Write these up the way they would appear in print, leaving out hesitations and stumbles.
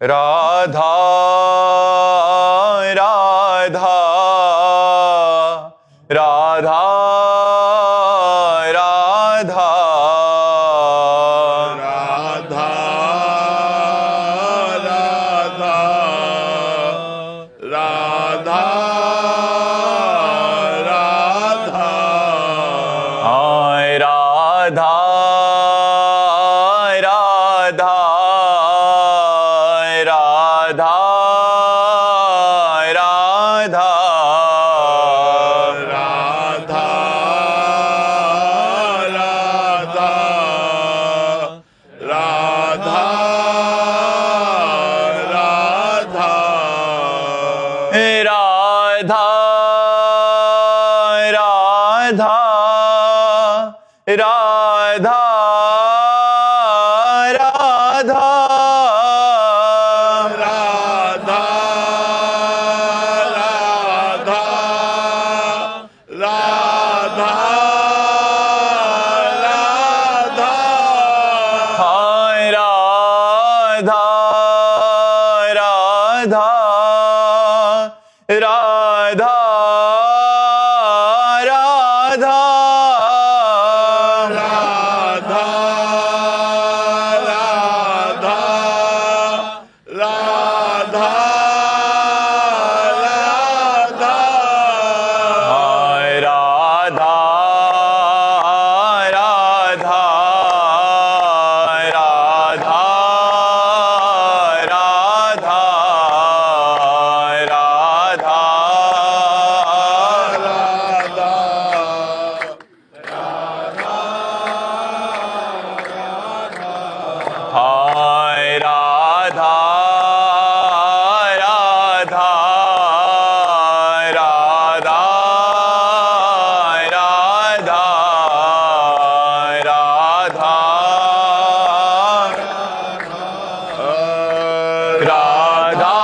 राधा राधा राधा राधा राधा राधा राधा राधा हाय राधा राधा राधा राधा राधा राधा राधा राधा राधा राधा राधा राधा राधा राधा राधा राधा हाय राधा राधा राधा राधा राधा राधा राधा राधा हाय राधा राधा राधा राधा हाय राधा राधा राधा राधा राधा राधा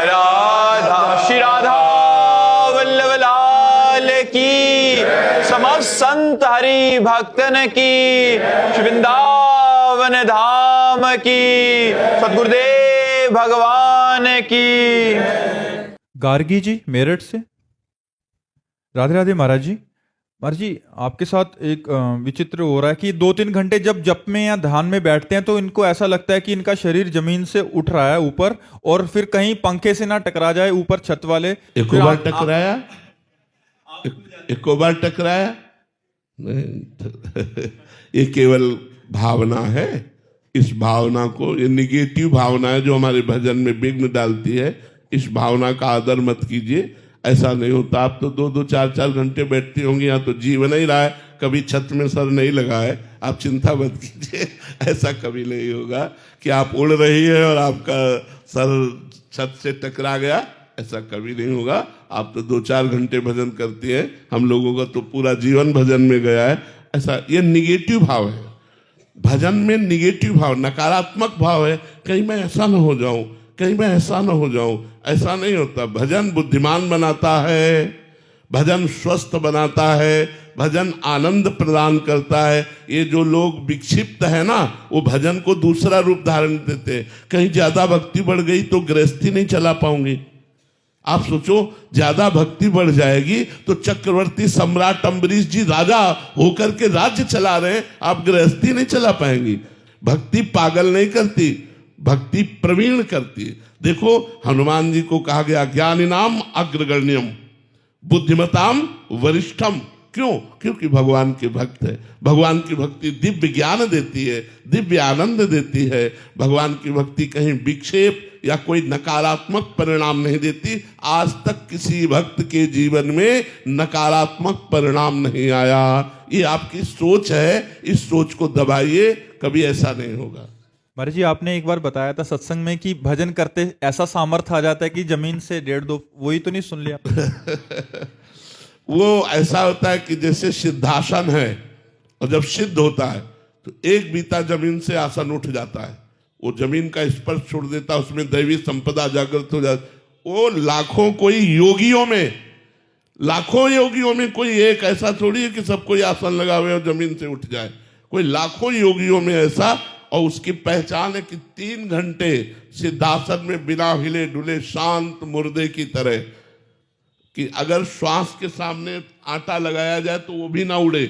राधा श्री राधा वल्लभ लाल की समस्त संत हरि भक्तन की श्री वृंदावन धाम की सतगुरुदेव भगवान की। गार्गी जी मेरठ से। राधे राधे महाराज जी। महाराज जी आपके साथ एक विचित्र हो रहा है कि 2-3 घंटे जब जप में या ध्यान में बैठते हैं तो इनको ऐसा लगता है कि इनका शरीर जमीन से उठ रहा है ऊपर, और फिर कहीं पंखे से ना टकरा जाए ऊपर छत वाले। एक फिर बार टकराया, एक बार टकराया नहीं। ये केवल भावना है। इस भावना को, ये निगेटिव भावना है जो हमारे भजन में विघ्न डालती है। इस भावना का आदर मत कीजिए। ऐसा नहीं होता। आप तो 2-2, 4-4 घंटे बैठती होंगी। यहाँ तो जीवन ही रहा है, कभी छत में सर नहीं लगा है। आप चिंता मत कीजिए, ऐसा कभी नहीं होगा कि आप उड़ रही है और आपका सर छत से टकरा गया। ऐसा कभी नहीं होगा। आप तो 2-4 घंटे भजन करती हैं। हम लोगों का तो पूरा जीवन भजन में गया है। ऐसा, ये निगेटिव भाव है। भजन में निगेटिव भाव, नकारात्मक भाव है। कहीं मैं ऐसा ना हो जाऊं, कहीं मैं ऐसा ना हो जाऊं। ऐसा नहीं होता। भजन बुद्धिमान बनाता है, भजन स्वस्थ बनाता है, भजन आनंद प्रदान करता है। ये जो लोग विक्षिप्त है ना, वो भजन को दूसरा रूप धारण देते हैं। कहीं ज्यादा भक्ति बढ़ गई तो गृहस्थी नहीं चला पाऊंगी। आप सोचो, ज्यादा भक्ति बढ़ जाएगी तो चक्रवर्ती सम्राट अम्बरीश जी राजा होकर के राज्य चला रहे हैं, आप गृहस्थी नहीं चला पाएंगी। भक्ति पागल नहीं करती, भक्ति प्रवीण करती। देखो, हनुमान जी को कहा गया ज्ञानिनाम अग्रगण्यम बुद्धिमताम वरिष्ठम। क्यों? क्योंकि भगवान के भक्त है। भगवान की भक्ति दिव्य ज्ञान देती है, दिव्य आनंद देती है। भगवान की भक्ति कहीं विक्षेप या कोई नकारात्मक परिणाम नहीं देती। आज तक किसी भक्त के जीवन में नकारात्मक परिणाम नहीं आया। ये आपकी सोच है, इस सोच को दबाइए, कभी ऐसा नहीं होगा। महाराज जी आपने एक बार बताया था सत्संग में कि भजन करते ऐसा सामर्थ्य आ जाता है कि जमीन से 1.5-2, वही तो नहीं सुन लिया? वो ऐसा होता है कि जैसे सिद्धासन है, और जब सिद्ध होता है तो एक बीता जमीन से आसन उठ जाता है। वो जमीन का स्पर्श छोड़ देता है, उसमें दैवी संपदा जागृत हो जाती। वो लाखों कोई योगियों में कोई एक ऐसा थोड़ी है कि सब कोई आसन लगा हुए और जमीन से उठ जाए। कोई लाखों योगियों में ऐसा, और उसकी पहचान है कि 3 घंटे सिद्धासन में बिना हिले डुले शांत मुर्दे की तरह, कि अगर श्वास के सामने आटा लगाया जाए तो वो भी ना उड़े,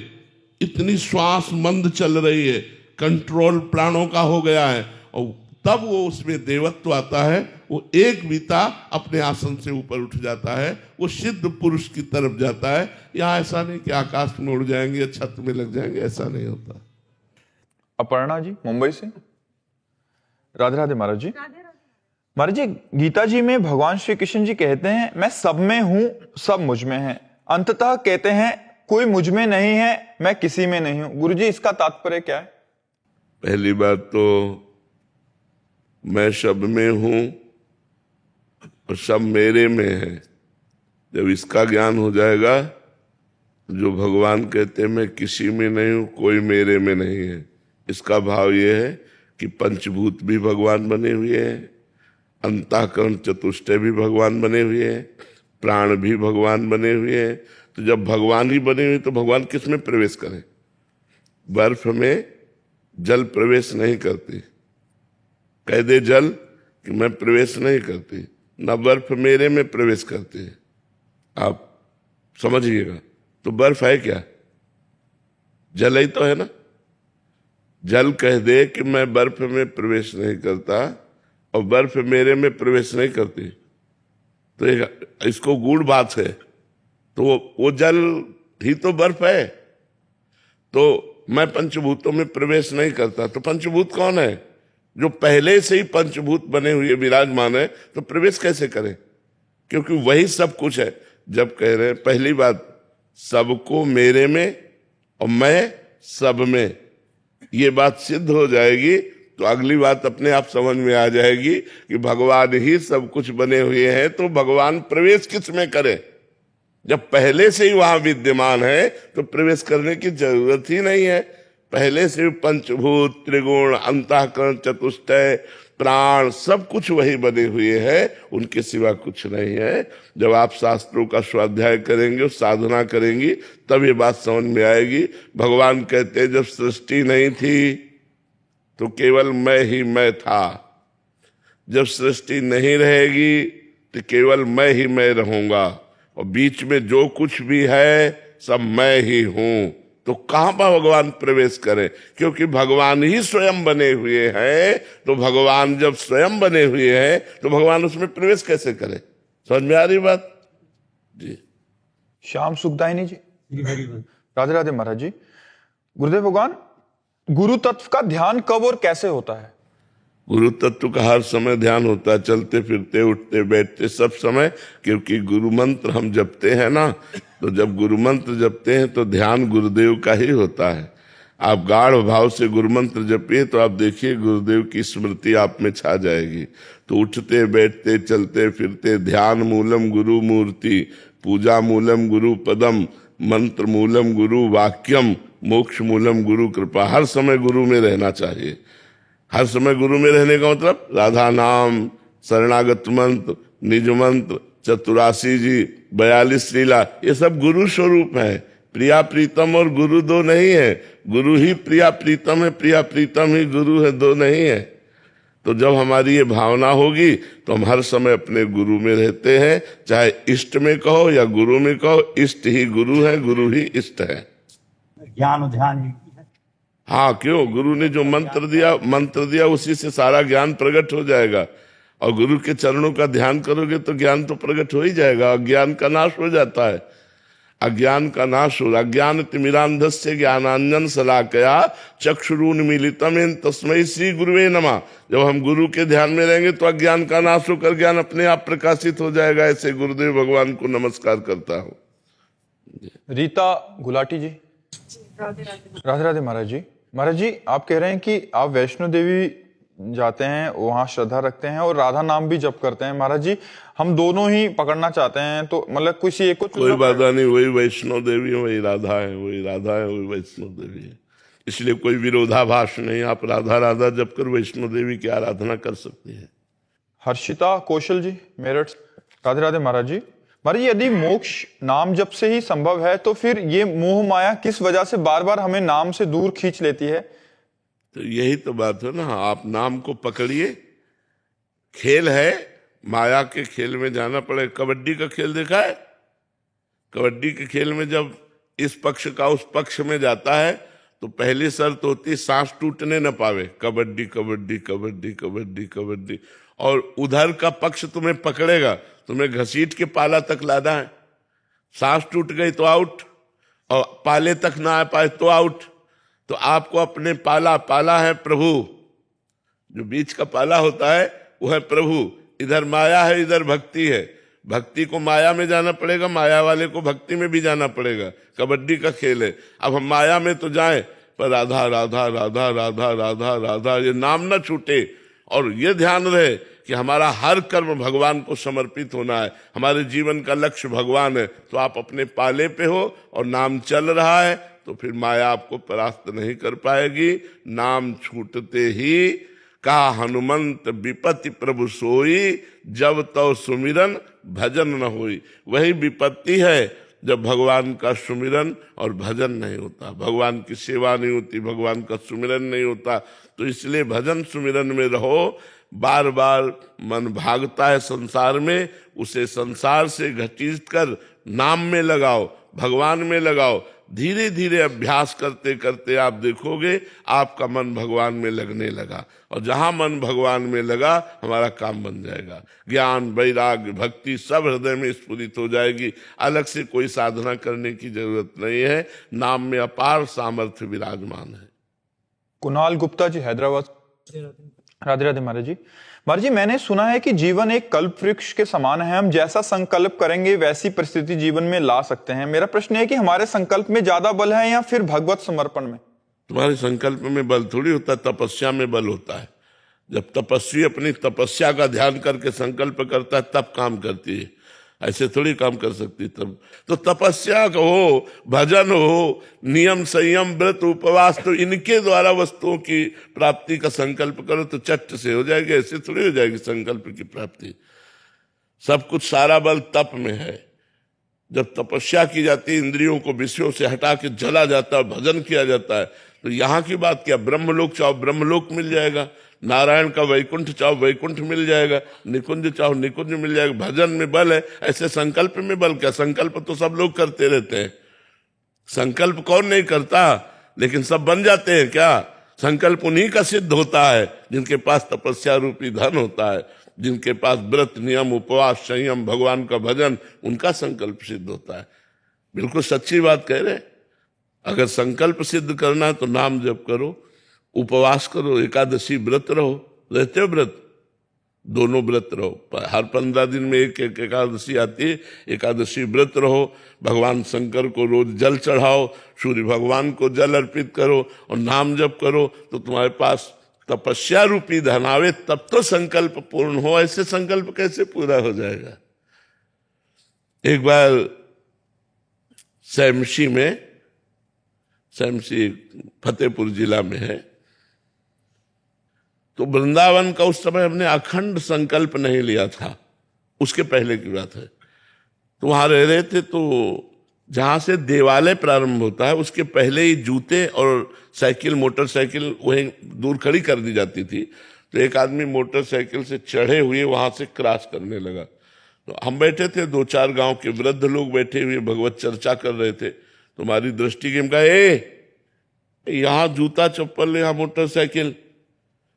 इतनी श्वास मंद चल रही है, कंट्रोल प्राणों का हो गया है, और तब वो उसमें देवत्व आता है। वो एक बीता अपने आसन से ऊपर उठ जाता है, वो सिद्ध पुरुष की तरफ जाता है। यहाँ ऐसा नहीं कि आकाश में उड़ जाएंगे, छत में लग जाएंगे, ऐसा नहीं होता। अपर्णा जी मुंबई से। राधे राधे महाराज जी। महाराज जी, गीता जी में भगवान श्री कृष्ण जी कहते हैं, मैं सब में हूं, सब मुझ में है। अंततः कहते हैं, कोई मुझ में नहीं है, मैं किसी में नहीं हूं। गुरु जी, इसका तात्पर्य क्या है? पहली बात तो मैं सब में हूं और सब मेरे में है। जब इसका ज्ञान हो जाएगा, जो भगवान कहते हैं मैं किसी में नहीं हूं, कोई मेरे में नहीं है, इसका भाव ये है कि पंचभूत भी भगवान बने हुए हैं, अंतःकरण चतुष्टय भी भगवान बने हुए हैं, प्राण भी भगवान बने हुए हैं। तो जब भगवान ही बने हुए तो भगवान किस में प्रवेश करें? बर्फ में जल प्रवेश नहीं करती। कह दे जल कि मैं प्रवेश नहीं करती, ना बर्फ मेरे में प्रवेश करती है। आप समझिएगा, तो बर्फ है क्या? जल ही तो है ना। जल कह दे कि मैं बर्फ में प्रवेश नहीं करता और बर्फ मेरे में प्रवेश नहीं करती, तो इसको गूढ़ बात है। तो वो जल ही तो बर्फ है। तो मैं पंचभूतों में प्रवेश नहीं करता, तो पंचभूत कौन है? जो पहले से ही पंचभूत बने हुए विराजमान है, तो प्रवेश कैसे करें? क्योंकि वही सब कुछ है। जब कह रहे हैं पहली बात, सबको मेरे में और मैं सब में, ये बात सिद्ध हो जाएगी तो अगली बात अपने आप समझ में आ जाएगी कि भगवान ही सब कुछ बने हुए हैं, तो भगवान प्रवेश किस में करे? जब पहले से ही वहां विद्यमान है तो प्रवेश करने की जरूरत ही नहीं है। पहले से पंचभूत, त्रिगुण, अंतःकरण, चतुष्टय, प्राण, सब कुछ वही बने हुए हैं, उनके सिवा कुछ नहीं है। जब आप शास्त्रों का स्वाध्याय करेंगे, साधना करेंगी, तब ये बात समझ में आएगी। भगवान कहते हैं, जब सृष्टि नहीं थी तो केवल मैं ही मैं था, जब सृष्टि नहीं रहेगी तो केवल मैं ही मैं रहूंगा, और बीच में जो कुछ भी है सब मैं ही हूं। तो कहां पर भगवान प्रवेश करें? क्योंकि भगवान ही स्वयं बने हुए हैं। तो भगवान जब स्वयं बने हुए हैं तो भगवान उसमें प्रवेश कैसे करें? समझ में आ रही बात जी? श्याम सुखदायनी जी। राधे राधे महाराज जी। गुरुदेव भगवान, गुरु तत्व का ध्यान कब और कैसे होता है? गुरु तत्व का हर समय ध्यान होता है, चलते फिरते, उठते बैठते, सब समय। क्योंकि गुरु मंत्र हम जपते हैं ना, तो जब गुरु मंत्र जपते हैं तो ध्यान गुरुदेव का ही होता है। आप गाढ़ भाव से गुरु मंत्र जपिए तो आप देखिए गुरुदेव की स्मृति आप में छा जाएगी। तो उठते बैठते, चलते फिरते, ध्यान मूलम गुरु मूर्ति, पूजा मूलम गुरु पदम, मंत्र मूलम गुरु वाक्यम, मोक्ष मूलम गुरु कृपा। हर समय गुरु में रहना चाहिए। हर समय गुरु में रहने का मतलब राधा नाम, शरणागत मंत्र, निज मंत्र, चतुरासी जी, 42 लीला, ये सब गुरु स्वरूप है। प्रिया प्रीतम और गुरु दो नहीं है, गुरु ही प्रिया प्रीतम है, प्रिया प्रीतम ही गुरु है, दो नहीं है। तो जब हमारी ये भावना होगी तो हम हर समय अपने गुरु में रहते हैं। चाहे इष्ट में कहो या गुरु में कहो, इष्ट ही गुरु है, गुरु ही इष्ट है। ज्ञान ध्यान हाँ, क्यों? गुरु ने जो मंत्र दिया उसी से सारा ज्ञान प्रकट हो जाएगा। और गुरु के चरणों का ध्यान करोगे तो ज्ञान तो प्रकट हो ही जाएगा। अज्ञान का नाश हो जाता है। अज्ञान का नाश हो, अज्ञान तिमिरांधस्य ज्ञानांजन शलाकया चक्षुरुन्मीलितम येन तस्मै श्री गुरुवे नमः। जब हम गुरु के ध्यान में रहेंगे तो अज्ञान का नाश होकर ज्ञान अपने आप प्रकाशित हो जाएगा। ऐसे गुरुदेव भगवान को नमस्कार करता हूँ। रीता गुलाटी जी। राधे राधे महाराज जी। महाराज जी, आप कह रहे हैं कि आप वैष्णो देवी जाते हैं, वहां श्रद्धा रखते हैं और राधा नाम भी जप करते हैं। महाराज जी, हम दोनों ही पकड़ना चाहते हैं, तो मतलब किसी एक को कोई बाधा नहीं। वही वैष्णो देवी है, वही राधा है, वही राधा है, वही वैष्णो देवी है। इसलिए कोई विरोधाभास नहीं। आप राधा राधा जप कर वैष्णो देवी की आराधना कर सकते हैं। हर्षिता कौशल जी, मेरठ। राधे राधे महाराज जी। महाराज जी, यदि मोक्ष नाम जप से ही संभव है तो फिर ये मोह माया किस वजह से बार बार हमें नाम से दूर खींच लेती है? तो यही तो बात है ना, आप नाम को पकड़िए। खेल है, माया के खेल में जाना पड़े। कबड्डी का खेल देखा है? कबड्डी के खेल में जब इस पक्ष का उस पक्ष में जाता है तो पहली शर्त होती सांस टूटने न पावे। कबड्डी कबड्डी कबड्डी कबड्डी कबड्डी। और उधर का पक्ष तुम्हें पकड़ेगा, तुम्हें घसीट के पाला तक लाना है। सांस टूट गई तो आउट, और पाले तक ना आ पाए तो आउट। तो आपको अपने पाला है प्रभु, जो बीच का पाला होता है वो है प्रभु। इधर माया है, इधर भक्ति है। भक्ति को माया में जाना पड़ेगा, माया वाले को भक्ति में भी जाना पड़ेगा। कबड्डी का खेल है। अब हम माया में तो जाएं, पर राधा राधा राधा राधा राधा राधा ये नाम ना छूटे। और ये ध्यान रहे कि हमारा हर कर्म भगवान को समर्पित होना है। हमारे जीवन का लक्ष्य भगवान है। तो आप अपने पाले पे हो और नाम चल रहा है तो फिर माया आपको परास्त नहीं कर पाएगी। नाम छूटते ही कहा हनुमंत विपत्ति प्रभु सोई, जब तो सुमिरन भजन न होई। वही विपत्ति है जब भगवान का सुमिरन और भजन नहीं होता, भगवान की सेवा नहीं होती, भगवान का सुमिरन नहीं होता। तो इसलिए भजन सुमिरन में रहो। बार बार मन भागता है संसार में, उसे संसार से घसीट कर नाम में लगाओ, भगवान में लगाओ। धीरे धीरे अभ्यास करते करते आप देखोगे आपका मन भगवान में लगने लगा, और जहां मन भगवान में लगा हमारा काम बन जाएगा। ज्ञान वैराग्य भक्ति सब हृदय में स्फुरित हो जाएगी। अलग से कोई साधना करने की जरूरत नहीं है। नाम में अपार सामर्थ्य विराजमान है। कुणाल गुप्ता जी, हैदराबाद। राधे राधे महाराज जी। महाराज जी, मैंने सुना है कि जीवन एक कल्प वृक्ष के समान है। हम जैसा संकल्प करेंगे वैसी परिस्थिति जीवन में ला सकते हैं। मेरा प्रश्न है कि हमारे संकल्प में ज्यादा बल है या फिर भगवत समर्पण में? तुम्हारे संकल्प में बल थोड़ी होता है, तपस्या में बल होता है। जब तपस्वी अपनी तपस्या का ध्यान करके संकल्प करता है तब काम करती है, ऐसे थोड़ी काम कर सकती। तब तो तपस्या हो, भजन हो, नियम संयम व्रत उपवास, तो इनके द्वारा वस्तुओं की प्राप्ति का संकल्प करो तो चट से हो जाएगी। ऐसे थोड़ी हो जाएगी संकल्प की प्राप्ति। सब कुछ सारा बल तप में है। जब तपस्या की जाती है, इंद्रियों को विषयों से हटा के जला जाता है, भजन किया जाता है, तो यहाँ की बात क्या, ब्रह्मलोक चाहो ब्रह्मलोक मिल जाएगा, नारायण का वैकुंठ चाहो वैकुंठ मिल जाएगा, निकुंज चाहो निकुंज मिल जाएगा। भजन में बल है, ऐसे संकल्प में बल क्या? संकल्प तो सब लोग करते रहते हैं। संकल्प कौन नहीं करता, लेकिन सब बन जाते हैं क्या? संकल्प उन्हीं का सिद्ध होता है जिनके पास तपस्या रूपी धन होता है, जिनके पास व्रत नियम उपवास संयम भगवान का भजन, उनका संकल्प सिद्ध होता है। बिल्कुल सच्ची बात कह रहे। अगर संकल्प सिद्ध करना है तो नाम जप करो, उपवास करो, एकादशी व्रत रहो। रहते हो व्रत? दोनों व्रत रहो। हर 15 दिन में एक एक एकादशी आती है, एकादशी व्रत रहो। भगवान शंकर को रोज जल चढ़ाओ, सूर्य भगवान को जल अर्पित करो और नाम जप करो, तो तुम्हारे पास तपस्या रूपी धन आवे, तब तो संकल्प पूर्ण हो। ऐसे संकल्प कैसे पूरा हो जाएगा? एक बार सैमसी फतेहपुर जिला में है, तो वृंदावन का उस समय हमने अखंड संकल्प नहीं लिया था, उसके पहले की बात है। तो वहां रह रहे थे, तो जहां से देवालय प्रारंभ होता है उसके पहले ही जूते और साइकिल मोटरसाइकिल वहीं दूर खड़ी कर दी जाती थी। तो एक आदमी मोटरसाइकिल से चढ़े हुए वहां से क्रॉस करने लगा। तो हम बैठे थे, 2-4 गांव के वृद्ध लोग बैठे हुए भगवत चर्चा कर रहे थे। तो हमारी दृष्टि की हम कहा, यहाँ जूता चप्पल, यहाँ मोटरसाइकिल,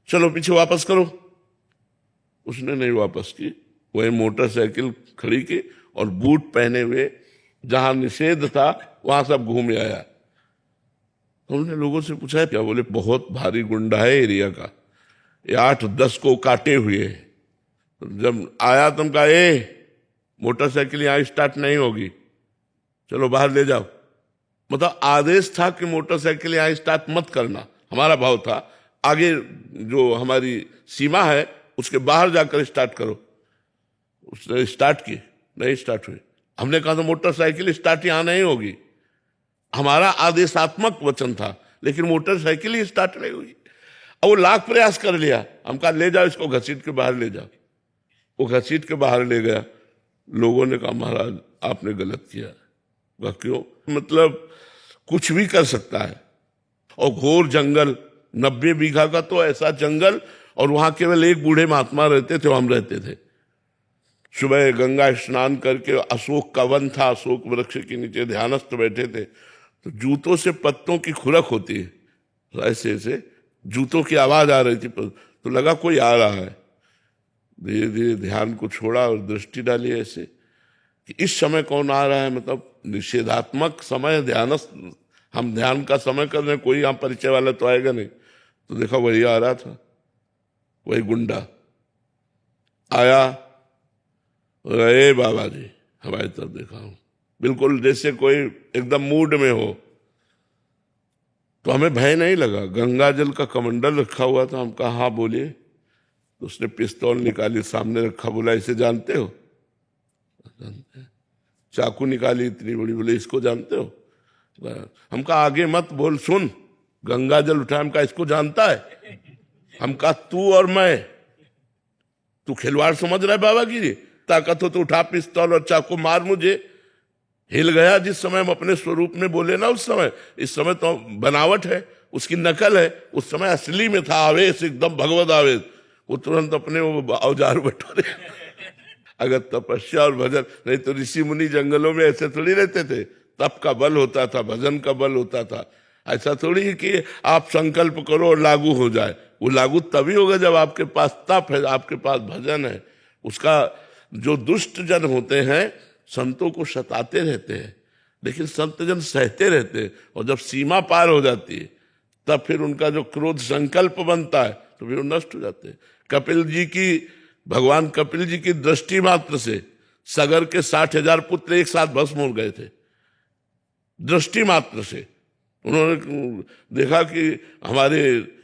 चलो पीछे वापस करो। उसने नहीं वापस की, वही मोटरसाइकिल खड़ी की और बूट पहने हुए जहां निषेध था वहां सब घूम आया। हमने लोगों से पूछा क्या? बोले बहुत भारी गुंडा है एरिया का, ये 8-10 को काटे हुए है। तो जब आया तुम कहा, मोटरसाइकिल यहाँ स्टार्ट नहीं होगी, चलो बाहर ले जाओ। मतलब आदेश था कि मोटरसाइकिल यहाँ स्टार्ट मत करना। हमारा भाव था आगे जो हमारी सीमा है उसके बाहर जाकर स्टार्ट करो। उसने स्टार्ट की, नहीं स्टार्ट हुई। हमने कहा तो मोटरसाइकिल स्टार्ट यहां नहीं होगी। हमारा आदेशात्मक वचन था, लेकिन मोटरसाइकिल ही स्टार्ट नहीं हुई। अब वो लाख प्रयास कर लिया। हम कहा ले जाओ इसको, घसीट के बाहर ले जाओ। वो घसीट के बाहर ले गया। लोगों ने कहा महाराज आपने गलत किया। कहा क्यों? मतलब कुछ भी कर सकता है, और घोर जंगल 90 बीघा का तो ऐसा जंगल, और वहां केवल एक बूढ़े महात्मा रहते थे, हम रहते थे। सुबह गंगा स्नान करके, अशोक का वन था, अशोक वृक्ष के नीचे ध्यानस्थ बैठे थे, तो जूतों से पत्तों की खुरक होती है, तो ऐसे ऐसे जूतों की आवाज आ रही थी, तो लगा कोई आ रहा है। धीरे धीरे ध्यान को छोड़ा और दृष्टि डाली ऐसे कि इस समय कौन आ रहा है, मतलब निषेधात्मक समय, ध्यानस्थ, हम ध्यान का समय कर रहे हैं, कोई यहाँ परिचय वाला तो आएगा नहीं। तो देखा वही आ रहा था, वही गुंडा आया, अरे बाबा जी हमारी तरफ देखा हूं, बिल्कुल जैसे कोई एकदम मूड में हो। तो हमें भय नहीं लगा, गंगा जल का कमंडल रखा हुआ था, हम कहा हाँ बोलिए। तो उसने पिस्तौल निकाली, सामने रखा, बोला इसे जानते हो? जानते हैं। चाकू निकाली इतनी बड़ी, बोले इसको जानते हो? हम कहा आगे मत बोल, सुन। गंगा जल उठा, हम कहा इसको जानता है? हम कहा तू और मैं, तू खिलवाड़ समझ रहा है बाबा की? ताकत हो तो उठा पिस्तौल और चाकू मार मुझे। हिल गया जिस समय हम अपने स्वरूप में बोले ना उस समय, इस समय तो बनावट है, उसकी नकल है। उस समय असली में था आवेश, एकदम भगवत आवेश। वो तुरंत अपने वो औजार बटोरे। अगर तपस्या और भजन नहीं तो ऋषि मुनि जंगलों में ऐसे थोड़ी रहते थे, तप का बल होता था, भजन का बल होता था। ऐसा थोड़ी कि आप संकल्प करो और लागू हो जाए, वो लागू तभी होगा जब आपके पास तप है, आपके पास भजन है। उसका जो दुष्ट जन होते हैं संतों को सताते रहते हैं, लेकिन संत जन सहते रहते हैं, और जब सीमा पार हो जाती है तब फिर उनका जो क्रोध संकल्प बनता है तो फिर वो नष्ट हो जाते हैं। भगवान कपिल जी की दृष्टि मात्र से सगर के 60,000 पुत्र एक साथ भस्म हो गए थे, दृष्टि मात्र से। उन्होंने देखा कि हमारे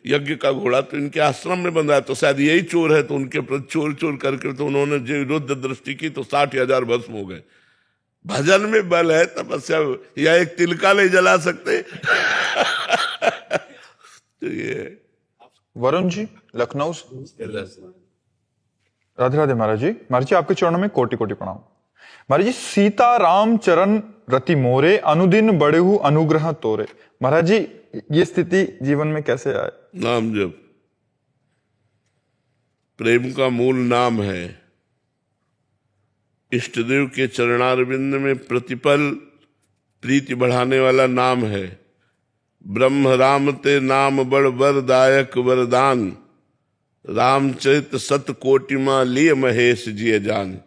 यज्ञ का घोड़ा तो इनके आश्रम में बंधा है, तो शायद यही चोर है, तो उनके प्रति चोर चोर करके तो उन्होंने जो विरुद्ध दृष्टि की तो 60,000 भस्म हो गए। भजन में बल है, तपस्या या एक तिल का नहीं जला सकते। तो ये वरुण जी लखनऊ से। राधे राधे महाराज जी। महाराज जी आपके चरणों में कोटि कोटि प्रणाम। महाराज जी, सीता राम चरण रति मोरे, अनुदिन बढ़ेहु अनुग्रह तोरे। महाराज जी ये स्थिति जीवन में कैसे आए? नाम जप, प्रेम का मूल नाम है। इष्टदेव के चरणारविंद में प्रतिपल प्रीति बढ़ाने वाला नाम है। ब्रह्म राम ते नाम बड़ वरदायक वरदान, रामचरित सत कोटिमा लिए महेश जिय जान।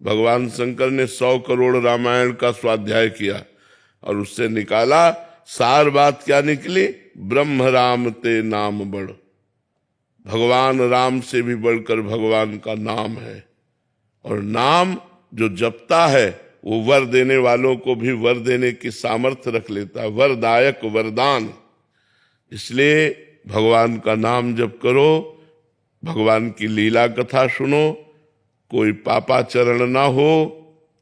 भगवान शंकर ने 100 करोड़ रामायण का स्वाध्याय किया और उससे निकाला सार बात क्या निकली? ब्रह्म राम ते नाम बड़। भगवान राम से भी बढ़कर भगवान का नाम है, और नाम जो जपता है वो वर देने वालों को भी वर देने की सामर्थ्य रख लेता है, वरदायक वरदान। इसलिए भगवान का नाम जप करो, भगवान की लीला कथा सुनो, कोई पापाचरण ना हो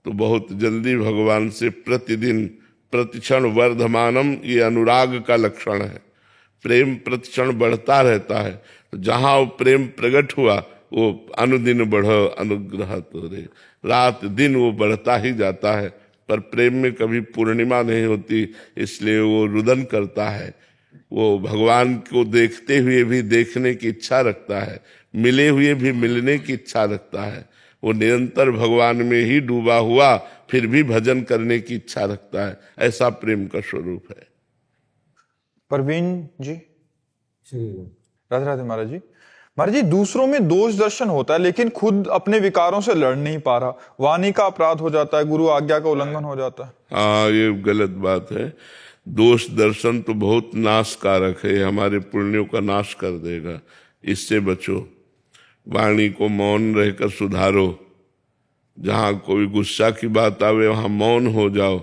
तो बहुत जल्दी भगवान से प्रतिदिन प्रतिक्षण वर्धमानम, ये अनुराग का लक्षण है। प्रेम प्रतिक्षण बढ़ता रहता है, तो जहां वो प्रेम प्रकट हुआ वो अनुदिन बढ़ अनुग्रह तोरे, रात दिन वो बढ़ता ही जाता है। पर प्रेम में कभी पूर्णिमा नहीं होती, इसलिए वो रुदन करता है। वो भगवान को देखते हुए भी देखने की इच्छा रखता है, मिले हुए भी मिलने की इच्छा रखता है। वो निरंतर भगवान में ही डूबा हुआ फिर भी भजन करने की इच्छा रखता है। ऐसा प्रेम का स्वरूप है। परवीन जी। राधे राधे महाराज जी। महाराज जी, दूसरों में दोष दर्शन होता है लेकिन खुद अपने विकारों से लड़ नहीं पा रहा, वाणी का अपराध हो जाता है, गुरु आज्ञा का उल्लंघन हो जाता है। हाँ, ये गलत बात है। दोष दर्शन तो बहुत नाशकारक है, हमारे पुण्यों का नाश कर देगा। इससे बचो, वाणी को मौन रहकर सुधारो। जहां कोई गुस्सा की बात आवे वहां मौन हो जाओ,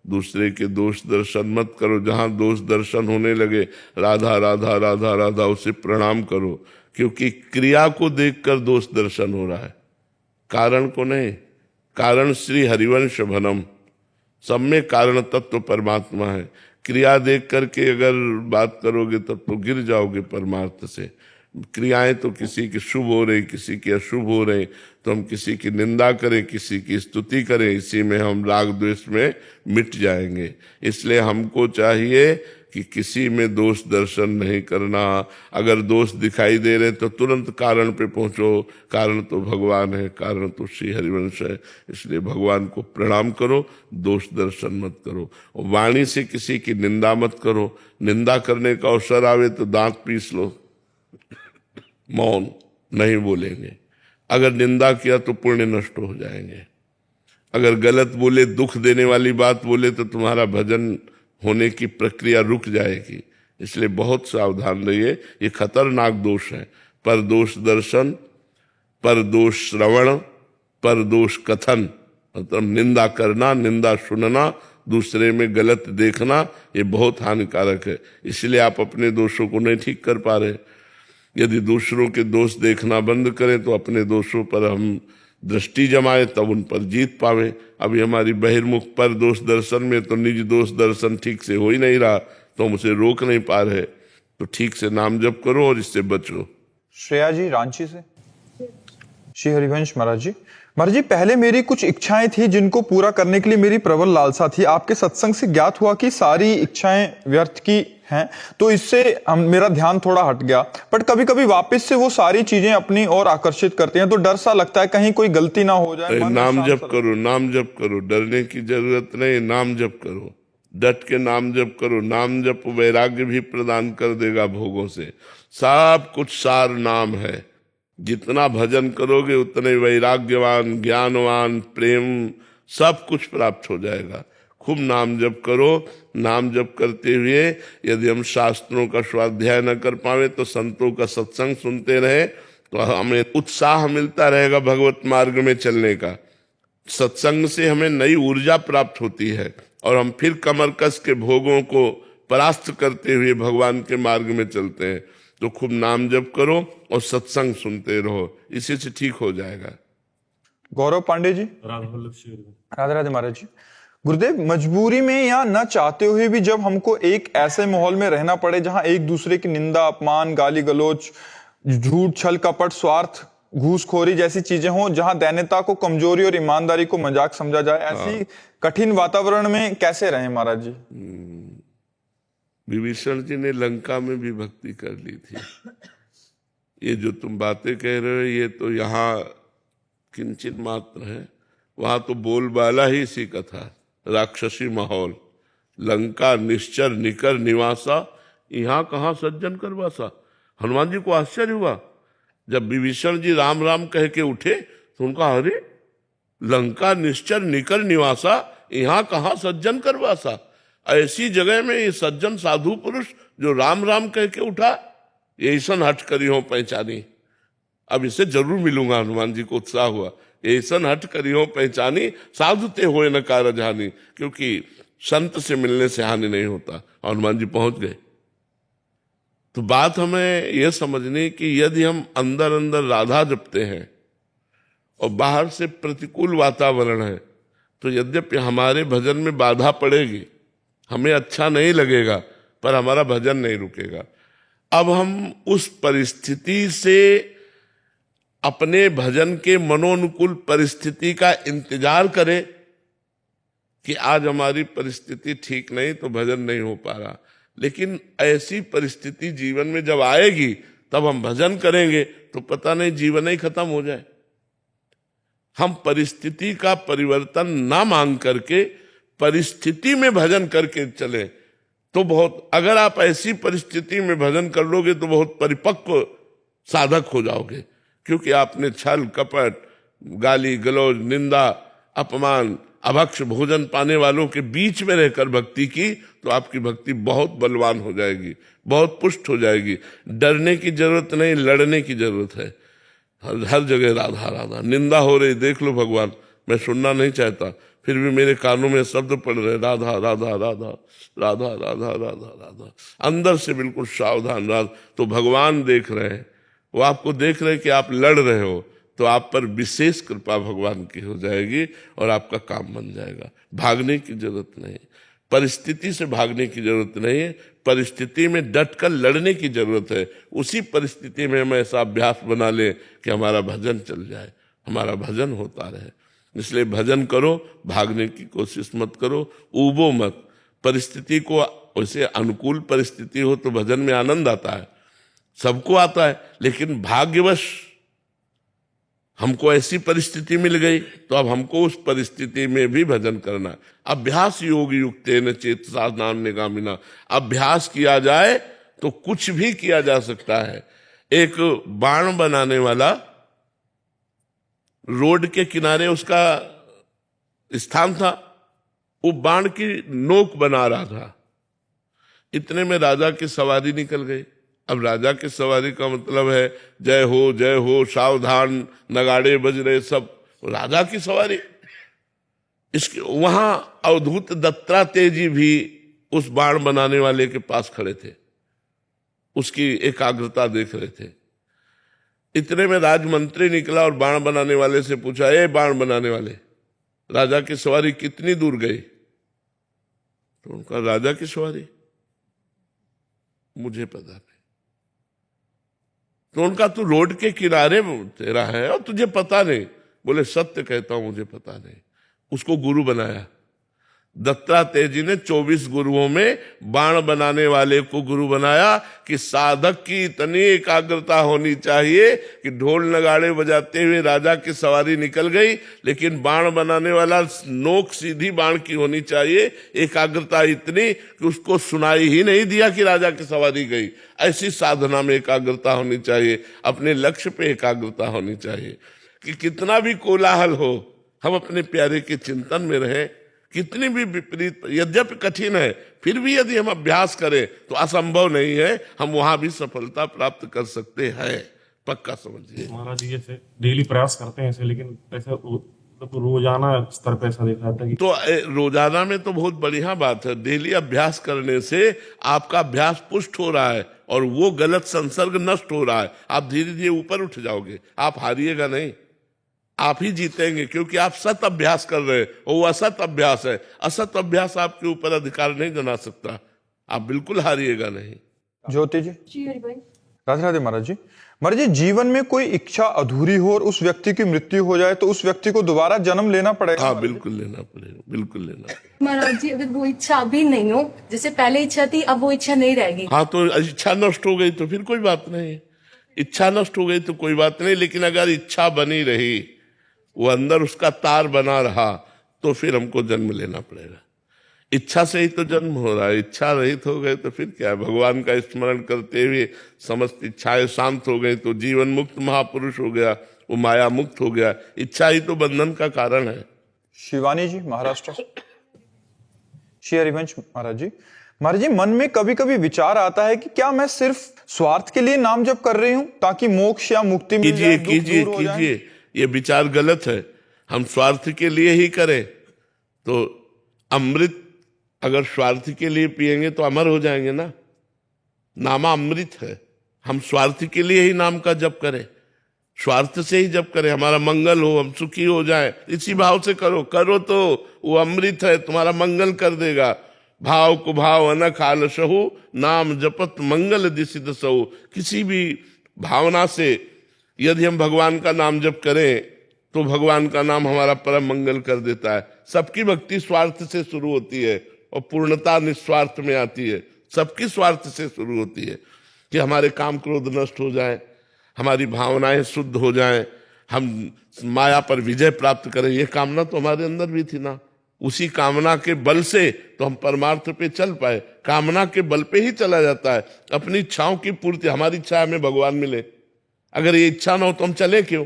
दूसरे के दोष दर्शन मत करो। जहां दोष दर्शन होने लगे राधा राधा राधा राधा उसे प्रणाम करो, क्योंकि क्रिया को देखकर दोष दर्शन हो रहा है, कारण को नहीं। कारण श्री हरिवंश भनम, सब में कारण तत्व परमात्मा है। क्रिया देख करके अगर बात करोगे तब तो गिर जाओगे परमार्थ से। क्रियाएं तो किसी की शुभ हो रही, किसी की अशुभ हो रही, तो हम किसी की निंदा करें, किसी की स्तुति करें, इसी में हम राग द्वेष में मिट जाएंगे। इसलिए हमको चाहिए कि किसी में दोष दर्शन नहीं करना। अगर दोष दिखाई दे रहे तो तुरंत कारण पे पहुंचो, कारण तो भगवान है, कारण तो श्री हरिवंश है। इसलिए भगवान को प्रणाम करो, दोष दर्शन मत करो। और वाणी से किसी की निंदा मत करो। निंदा करने का अवसर आवे तो दांत पीस लो, मौन नहीं बोलेंगे। अगर निंदा किया तो पुण्य नष्ट हो जाएंगे। अगर गलत बोले, दुख देने वाली बात बोले तो तुम्हारा भजन होने की प्रक्रिया रुक जाएगी। इसलिए बहुत सावधान रहिए, ये खतरनाक दोष है। पर दोष दर्शन, पर दोष श्रवण, पर दोष कथन, मतलब निंदा करना, निंदा सुनना, दूसरे में गलत देखना, ये बहुत हानिकारक है। इसलिए आप अपने दोषों को नहीं ठीक कर पा रहे। यदि दूसरों के दोष देखना बंद करें तो अपने दोषों पर हम दृष्टि जमाए, तब उन पर जीत पावे। अभी हमारी बहिर्मुख पर दोष दर्शन में तो निज दोष दर्शन ठीक से हो ही नहीं रहा, तो हम उसे रोक नहीं पा रहे। तो ठीक से नाम जप करो और इससे बचो। श्रेया जी रांची से। श्री हरिवंश महाराज जी, पहले मेरी कुछ इच्छाएं थी जिनको पूरा करने के लिए मेरी प्रबल लालसा थी। आपके सत्संग से ज्ञात हुआ कि सारी इच्छाएं व्यर्थ की हैं, तो इससे मेरा ध्यान थोड़ा हट गया। बट कभी कभी वापस से वो सारी चीजें अपनी ओर आकर्षित करते हैं, तो डर सा लगता है कहीं कोई गलती ना हो जाए। नाम जप करो, नाम जप करो, डरने की जरूरत नहीं। नाम जप करो, डट के नाम जप करो। नाम जप वैराग्य भी प्रदान कर देगा भोगों से। सब कुछ सार नाम है। जितना भजन करोगे उतने वैराग्यवान, ज्ञानवान, प्रेम सब कुछ प्राप्त हो जाएगा। खूब नाम जप करो। नाम जप करते हुए यदि हम शास्त्रों का स्वाध्याय न कर पावे तो संतों का सत्संग सुनते रहे तो हमें उत्साह मिलता रहेगा भगवत मार्ग में चलने का। सत्संग से हमें नई ऊर्जा प्राप्त होती है और हम फिर कमर कस के भोगों को परास्त करते हुए भगवान के मार्ग में चलते हैं। तो खूब नाम जप करो और सत्संग सुनते रहो, इसी से ठीक हो जाएगा। गौरव पांडे जी। राधे राधे महाराज जी। गुरुदेव, मजबूरी में या न चाहते हुए भी जब हमको एक ऐसे माहौल में रहना पड़े जहां एक दूसरे की निंदा, अपमान, गाली गलौज, झूठ, छल कपट, स्वार्थ, घूसखोरी जैसी चीजें हों, जहां दैन्यता को कमजोरी और ईमानदारी को मजाक समझा जाए, ऐसी कठिन वातावरण में कैसे रहें महाराज जी? विभीषण जी ने लंका में भी भक्ति कर ली थी। ये जो तुम बातें कह रहे हो ये तो यहाँ किंचित मात्र है, वहां तो बोलबाला ही इसी का था। राक्षसी माहौल, लंका निश्चर निकर निवासा, यहाँ कहाँ सज्जन करवासा। हनुमान जी को आश्चर्य हुआ जब विभीषण जी राम राम कह के उठे तो उनका, अरे लंका निश्चर निकर निवासा, यहाँ कहाँ सज्जन करवासा। ऐसी जगह में ये सज्जन साधु पुरुष जो राम राम कह के उठा, ये ऐसन हट करी हो पहचानी। अब इससे जरूर मिलूंगा। हनुमान जी को उत्साह हुआ, ऐसन हट करी हो पहचानी, साधु ते होए न कारज हानि। क्योंकि संत से मिलने से हानि नहीं होता। हनुमान जी पहुंच गए। तो बात हमें यह समझनी कि यदि हम अंदर अंदर राधा जपते हैं और बाहर से प्रतिकूल वातावरण है तो यद्यपि हमारे भजन में बाधा पड़ेगी, हमें अच्छा नहीं लगेगा, पर हमारा भजन नहीं रुकेगा। अब हम उस परिस्थिति से अपने भजन के मनोनुकूल परिस्थिति का इंतजार करें कि आज हमारी परिस्थिति ठीक नहीं तो भजन नहीं हो पा रहा। लेकिन ऐसी परिस्थिति जीवन में जब आएगी तब हम भजन करेंगे तो पता नहीं जीवन ही खत्म हो जाए। हम परिस्थिति का परिवर्तन ना मांग करके परिस्थिति में भजन करके चले तो बहुत, अगर आप ऐसी परिस्थिति में भजन कर लोगे तो बहुत परिपक्व साधक हो जाओगे। क्योंकि आपने छल कपट, गाली गलौज, निंदा, अपमान, अभक्ष भोजन पाने वालों के बीच में रहकर भक्ति की तो आपकी भक्ति बहुत बलवान हो जाएगी, बहुत पुष्ट हो जाएगी। डरने की जरूरत नहीं, लड़ने की जरूरत है। हर जगह राधा राधा, निंदा हो रही, देख लो भगवान, मैं सुनना नहीं चाहता फिर भी मेरे कानों में शब्द पड़ रहे, राधा राधा राधा राधा राधा राधा राधा। अंदर से बिल्कुल सावधान राधा। तो भगवान देख रहे हैं, वो आपको देख रहे हैं कि आप लड़ रहे हो, तो आप पर विशेष कृपा भगवान की हो जाएगी और आपका काम बन जाएगा। भागने की जरूरत नहीं, परिस्थिति से भागने की जरूरत नहीं है, परिस्थिति में डटकर लड़ने की जरूरत है। उसी परिस्थिति में हम ऐसा अभ्यास बना लें कि हमारा भजन चल जाए, हमारा भजन होता रहे। इसलिए भजन करो, भागने की कोशिश मत करो, ऊबो मत। परिस्थिति को वैसे अनुकूल परिस्थिति हो तो भजन में आनंद आता है, सबको आता है, लेकिन भाग्यवश हमको ऐसी परिस्थिति मिल गई तो अब हमको उस परिस्थिति में भी भजन करना है। अभ्यास योग युक्तेन चेतसा नाम्ने गामिना, अभ्यास किया जाए तो कुछ भी किया जा सकता है। एक बाण बनाने वाला रोड के किनारे उसका स्थान था, वो बाण की नोक बना रहा था। इतने में राजा की सवारी निकल गई। अब राजा की सवारी का मतलब है जय हो सावधान, नगाड़े बज रहे सब, राजा की सवारी। इसके वहां अवधूत दत्तात्रेय जी भी उस बाण बनाने वाले के पास खड़े थे, उसकी एकाग्रता देख रहे थे। इतने में राजमंत्री निकला और बाण बनाने वाले से पूछा, ए बाण बनाने वाले, राजा की सवारी कितनी दूर गई? तो उनका राजा की सवारी मुझे पता नहीं। तो उनका तू रोड के किनारे तेरा है और तुझे पता नहीं? बोले सत्य कहता हूं मुझे पता नहीं। उसको गुरु बनाया। दत्तात्रेय जी ने 24 गुरुओं में बाण बनाने वाले को गुरु बनाया कि साधक की इतनी एकाग्रता होनी चाहिए कि ढोल नगाड़े बजाते हुए राजा की सवारी निकल गई, लेकिन बाण बनाने वाला नोक सीधी बाण की होनी चाहिए, एकाग्रता इतनी कि उसको सुनाई ही नहीं दिया कि राजा की सवारी गई। ऐसी साधना में एकाग्रता होनी चाहिए, अपने लक्ष्य पे एकाग्रता होनी चाहिए कि कितना भी कोलाहल हो हम अपने प्यारे के चिंतन में रहें। कितनी भी विपरीत, यद्यपि कठिन है, फिर भी यदि हम अभ्यास करें तो असंभव नहीं है, हम वहां भी सफलता प्राप्त कर सकते हैं, पक्का समझिए। महाराज जी जैसे डेली प्रयास करते हैं ऐसे, लेकिन ऐसा रोजाना स्तर पे ऐसा देखा जाता है कि तो रोजाना में तो बहुत बढ़िया बात है। डेली अभ्यास करने से आपका अभ्यास पुष्ट हो रहा है और वो गलत संसर्ग नष्ट हो रहा है। आप धीरे धीरे ऊपर उठ जाओगे, आप हारिएगा नहीं, आप ही जीतेंगे, क्योंकि आप सत अभ्यास कर रहे हैं और वो असत अभ्यास है। असत अभ्यास आपके ऊपर अधिकार नहीं जमा सकता, आप बिल्कुल हारिएगा नहीं। ज्योति जी। राधे राधे महाराज जी। महाराज जी, जीवन में कोई इच्छा अधूरी हो और उस व्यक्ति की मृत्यु हो जाए तो उस व्यक्ति को दोबारा जन्म लेना पड़ेगा? हाँ बिल्कुल लेना पड़ेगा, बिल्कुल लेना पड़ेगा। महाराज जी, अगर वो इच्छा अभी नहीं हो, जैसे पहले इच्छा थी अब वो इच्छा नहीं रहेगी, हाँ तो इच्छा नष्ट हो गई तो फिर कोई बात नहीं। इच्छा नष्ट हो गई तो कोई बात नहीं, लेकिन अगर इच्छा बनी रही, वो अंदर उसका तार बना रहा, तो फिर हमको जन्म लेना पड़ेगा। इच्छा से ही तो जन्म हो रहा है, इच्छा रहित हो गए तो फिर क्या है? भगवान का स्मरण करते हुए समस्त इच्छाएं शांत हो गई तो जीवन मुक्त महापुरुष हो गया, वो माया मुक्त हो गया। इच्छा ही तो बंधन का कारण है। शिवानी जी, महाराष्ट्र। श्री हरिवंश महाराज जी। महाराज जी, मन में कभी कभी विचार आता है कि क्या मैं सिर्फ स्वार्थ के लिए नाम जप कर रही हूं ताकि मोक्ष या मुक्ति मिल जाए, दुख कीजिए दूर हो जाए? कीजिए, ये विचार गलत है। हम स्वार्थ के लिए ही करें तो अमृत अगर स्वार्थ के लिए पिएंगे तो अमर हो जाएंगे ना। नामा अमृत है, हम स्वार्थ के लिए ही नाम का जप करें, स्वार्थ से ही जप करें, हमारा मंगल हो, हम सुखी हो जाए, इसी भाव से करो तो वो अमृत है, तुम्हारा मंगल कर देगा। भाव को भाव अनख आलसहु, नाम जपत मंगल दिसिद सहु। किसी भी भावना से यदि हम भगवान का नाम जप करें तो भगवान का नाम हमारा परम मंगल कर देता है। सबकी भक्ति स्वार्थ से शुरू होती है और पूर्णता निस्वार्थ में आती है। सबकी स्वार्थ से शुरू होती है कि हमारे काम क्रोध नष्ट हो जाए, हमारी भावनाएं शुद्ध हो जाएं, हम माया पर विजय प्राप्त करें। ये कामना तो हमारे अंदर भी थी ना, उसी कामना के बल से तो हम परमार्थ पे चल पाए। कामना के बल पे ही चला जाता है अपनी इच्छाओं की पूर्ति। हमारी इच्छा हमें भगवान मिले, अगर ये इच्छा ना हो तो हम चले क्यों?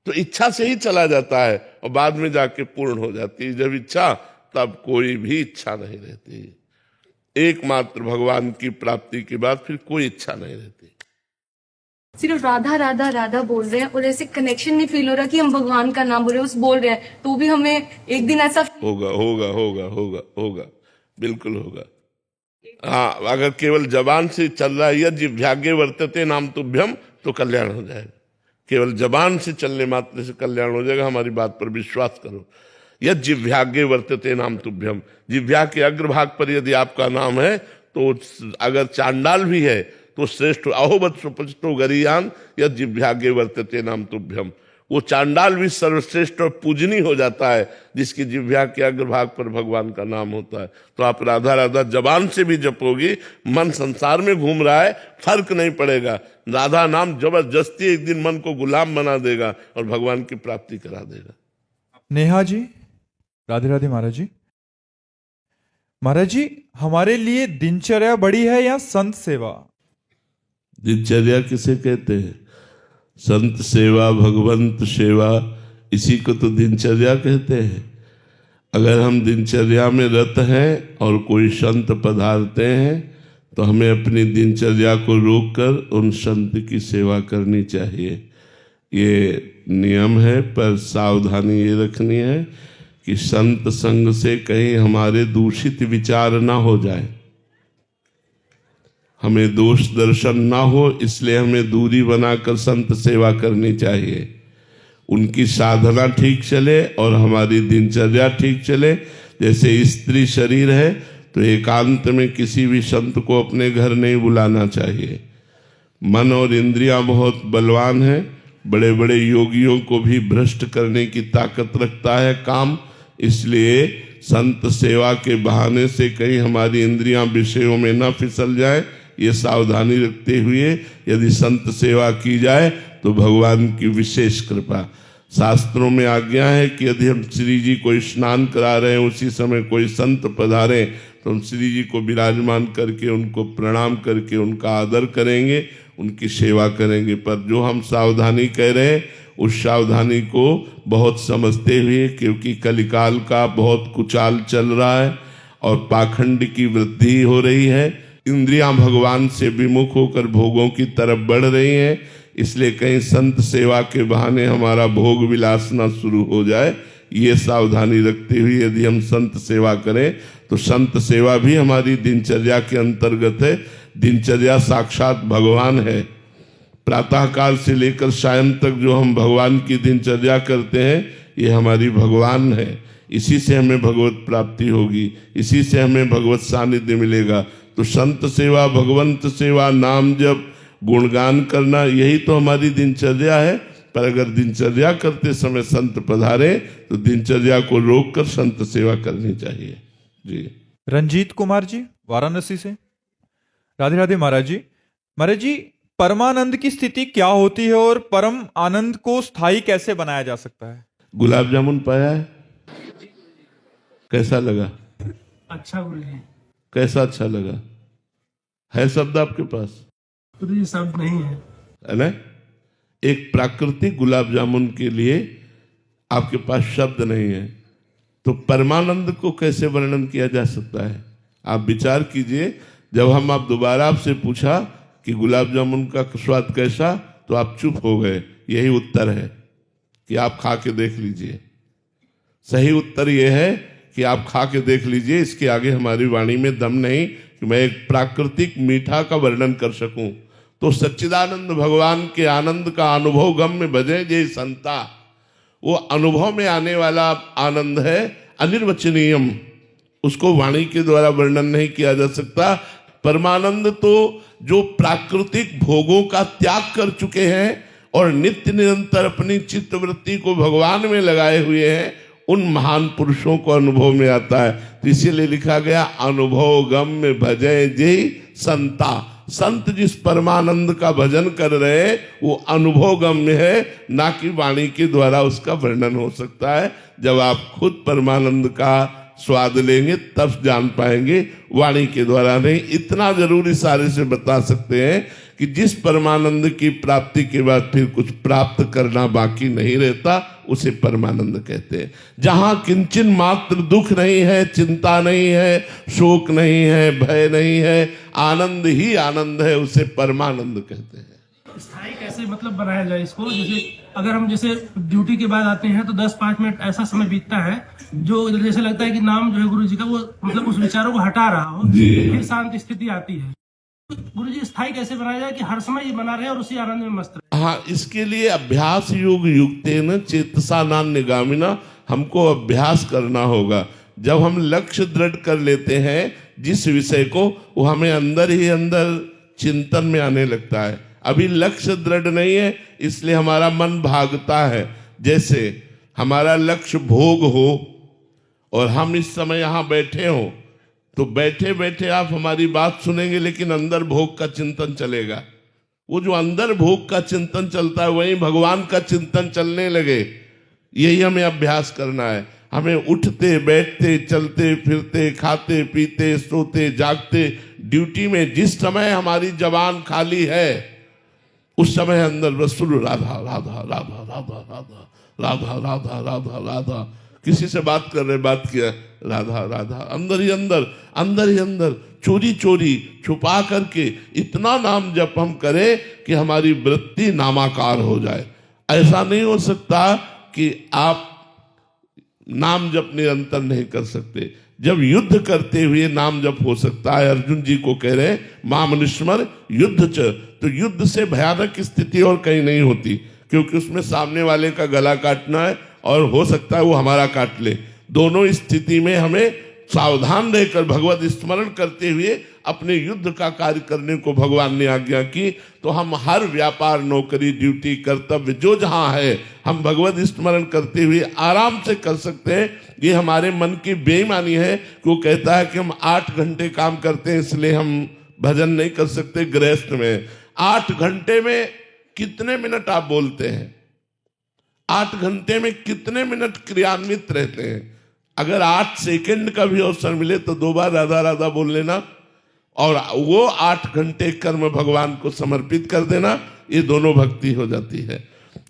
तो इच्छा से ही चला जाता है और बाद में जाके पूर्ण हो जाती है। जब इच्छा, तब कोई भी इच्छा नहीं रहती। एकमात्र भगवान की प्राप्ति के बाद फिर कोई इच्छा नहीं रहती। सिर्फ राधा राधा राधा बोल रहे हैं और ऐसे कनेक्शन नहीं फील हो रहा कि हम भगवान का नाम बोल रहे हैं, उस बोल रहे हैं तो भी हमें एक दिन ऐसा होगा होगा होगा होगा होगा, बिल्कुल होगा। हाँ, अगर केवल जबान से चल रहा है यद जिह्वाग्रे वर्तते नाम तुभ्यम तो कल्याण हो जाएगा। केवल जबान से चलने मात्र से कल्याण हो जाएगा। हमारी बात पर विश्वास करो। यद जिह्वाग्रे वर्तते नाम तुभ्यम, जिह्वा के अग्रभाग पर यदि आपका नाम है तो अगर चांडाल भी है तो श्रेष्ठ। अहोबत सुपचितो गरीयान यद जिह्वाग्रे वर्तते नाम तुभ्यम। वो चांडाल भी सर्वश्रेष्ठ और पूजनीय हो जाता है जिसकी जिह्वा के अग्रभाग पर भगवान का नाम होता है। तो आप राधा राधा जबान से भी जपोगे, मन संसार में घूम रहा है, फर्क नहीं पड़ेगा। राधा नाम जबरदस्ती एक दिन मन को गुलाम बना देगा और भगवान की प्राप्ति करा देगा। नेहा जी, राधे राधे महाराज जी। महाराज जी, हमारे लिए दिनचर्या बड़ी है या संत सेवा? दिनचर्या किसे कहते हैं? संत सेवा, भगवंत सेवा, इसी को तो दिनचर्या कहते हैं। अगर हम दिनचर्या में रत हैं और कोई संत पधारते हैं तो हमें अपनी दिनचर्या को रोककर उन संत की सेवा करनी चाहिए। ये नियम है, पर सावधानी ये रखनी है कि संत संग से कहीं हमारे दूषित विचार ना हो जाए, हमें दोष दर्शन ना हो, इसलिए हमें दूरी बनाकर संत सेवा करनी चाहिए। उनकी साधना ठीक चले और हमारी दिनचर्या ठीक चले। जैसे स्त्री शरीर है तो एकांत में किसी भी संत को अपने घर नहीं बुलाना चाहिए। मन और इंद्रियां बहुत बलवान हैं, बड़े बड़े योगियों को भी भ्रष्ट करने की ताकत रखता है काम। इसलिए संत सेवा के बहाने से कहीं हमारी इंद्रियां विषयों में न फिसल जाए, ये सावधानी रखते हुए यदि संत सेवा की जाए तो भगवान की विशेष कृपा। शास्त्रों में आज्ञा है कि यदि हम श्री जी को स्नान करा रहे हैं, उसी समय कोई संत पधारे तो हम श्री जी को विराजमान करके उनको प्रणाम करके उनका आदर करेंगे, उनकी सेवा करेंगे। पर जो हम सावधानी कह रहे हैं उस सावधानी को बहुत समझते हुए, क्योंकि कलिकाल का बहुत कुचाल चल रहा है और पाखंड की वृद्धि हो रही है, इंद्रियां भगवान से विमुख होकर भोगों की तरफ बढ़ रही हैं। इसलिए कहीं संत सेवा के बहाने हमारा भोग विलास न शुरू हो जाए, ये सावधानी रखते हुए यदि हम संत सेवा करें तो संत सेवा भी हमारी दिनचर्या के अंतर्गत है। दिनचर्या साक्षात भगवान है। प्रातःकाल से लेकर सायं तक जो हम भगवान की दिनचर्या करते हैं ये हमारी भगवान है। इसी से हमें भगवत प्राप्ति होगी, इसी से हमें भगवत सानिध्य मिलेगा। तो संत सेवा, भगवंत सेवा, नाम जप, गुणगान करना, यही तो हमारी दिनचर्या है। पर अगर दिनचर्या करते समय संत पधारे तो दिनचर्या को रोककर संत सेवा करनी चाहिए। जी। रंजीत कुमार जी, वाराणसी से। राधे राधे महाराज जी। महाराज जी, परमानंद की स्थिति क्या होती है और परम आनंद को स्थायी कैसे बनाया जा सकता है? गुलाब जामुन पाया है? कैसा लगा? अच्छा गुरुजी। कैसा अच्छा लगा? है शब्द आपके पास? गुरुजी शब्द नहीं है ना? एक प्राकृतिक गुलाब जामुन के लिए आपके पास शब्द नहीं है, तो परमानंद को कैसे वर्णन किया जा सकता है? आप विचार कीजिए। जब हम आप दोबारा आपसे पूछा कि गुलाब जामुन का स्वाद कैसा, तो आप चुप हो गए। यही उत्तर है कि आप खा के देख लीजिए। सही उत्तर यह है कि आप खा के देख लीजिए। इसके आगे हमारी वाणी में दम नहीं कि मैं एक प्राकृतिक मीठा का वर्णन कर सकूं। तो सच्चिदानंद भगवान के आनंद का अनुभव गम्य भजे जे संता, वो अनुभव में आने वाला आनंद है, अनिर्वचनीयम। उसको वाणी के द्वारा वर्णन नहीं किया जा सकता। परमानंद तो जो प्राकृतिक भोगों का त्याग कर चुके हैं और नित्य निरंतर अपनी चित्तवृत्ति को भगवान में लगाए हुए हैं, उन महान पुरुषों को अनुभव में आता है। तो इसीलिए लिखा गया अनुभव गम्य भजय जे संता। संत जिस परमानंद का भजन कर रहे हैं वो अनुभव गम्य है, ना कि वाणी के द्वारा उसका वर्णन हो सकता है। जब आप खुद परमानंद का स्वाद लेंगे तब जान पाएंगे, वाणी के द्वारा नहीं। इतना जरूर इशारे से बता सकते हैं कि जिस परमानंद की प्राप्ति के बाद फिर कुछ प्राप्त करना बाकी नहीं रहता, उसे परमानंद कहते हैं। जहां किंचन मात्र दुख नहीं है, चिंता नहीं है, शोक नहीं है, भय नहीं है, आनंद ही आनंद है, उसे परमानंद कहते हैं। स्थायी कैसे मतलब बनाया जाए इसको? जैसे अगर हम जैसे ड्यूटी के बाद आते हैं तो 10-5 मिनट ऐसा समय बीतता है जो जैसे लगता है कि नाम जो है गुरु जी का वो मतलब उस विचारों को हटा रहा हो, फिर शांत स्थिति आती है। गुरु जी स्थायी कैसे बनाया जाए कि हर समय ये बना रहे और उसी आनंद में मस्त रहे? हाँ, इसके लिए अभ्यास योग युक्तेन चेतसा नान्यगामिना, हमको अभ्यास करना होगा। जब हम लक्ष्य दृढ़ कर लेते हैं जिस विषय को, वो हमें अंदर ही अंदर चिंतन में आने लगता है। अभी लक्ष्य दृढ़ नहीं है, इसलिए हमारा मन भागता है। जैसे हमारा लक्ष्य भोग हो और हम इस समय यहां बैठे हो, तो बैठे बैठे आप हमारी बात सुनेंगे, लेकिन अंदर भोग का चिंतन चलेगा। वो जो अंदर भोग का चिंतन चलता है, वही भगवान का चिंतन चलने लगे। यही हमें अभ्यास करना है। हमें उठते बैठते चलते फिरते खाते पीते सोते जागते ड्यूटी में जिस समय हमारी जबान खाली है, उस समय अंदर रसूल राधा राधा राधा राधा राधा राधा राधा राधा राधा, किसी से बात कर रहे, बात किया राधा राधा, अंदर ही अंदर चोरी चोरी छुपा करके इतना नाम जप हम करें कि हमारी वृत्ति नामाकार हो जाए। ऐसा नहीं हो सकता कि आप नाम जप निरंतर नहीं कर सकते। जब युद्ध करते हुए नाम जप हो सकता है। अर्जुन जी को कह रहे मामनुस्मर युद्ध च, तो युद्ध से भयानक स्थिति और कहीं नहीं होती, क्योंकि उसमें सामने वाले का गला काटना है और हो सकता है वो हमारा काट ले। दोनों स्थिति में हमें सावधान रहकर भगवत स्मरण करते हुए अपने युद्ध का कार्य करने को भगवान ने आज्ञा की। तो हम हर व्यापार नौकरी ड्यूटी कर्तव्य जो जहां है, हम भगवत स्मरण करते हुए आराम से कर सकते हैं। ये हमारे मन की बेईमानी है कि वो कहता है कि हम 8 घंटे काम करते हैं इसलिए हम भजन नहीं कर सकते। गृहस्थ में 8 घंटे में कितने मिनट आप बोलते हैं? 8 घंटे में कितने मिनट क्रियान्वित रहते हैं? अगर 8 सेकंड का भी अवसर मिले तो 2 बार राधा राधा बोल लेना और वो 8 घंटे कर्म भगवान को समर्पित कर देना, ये दोनों भक्ति हो जाती है।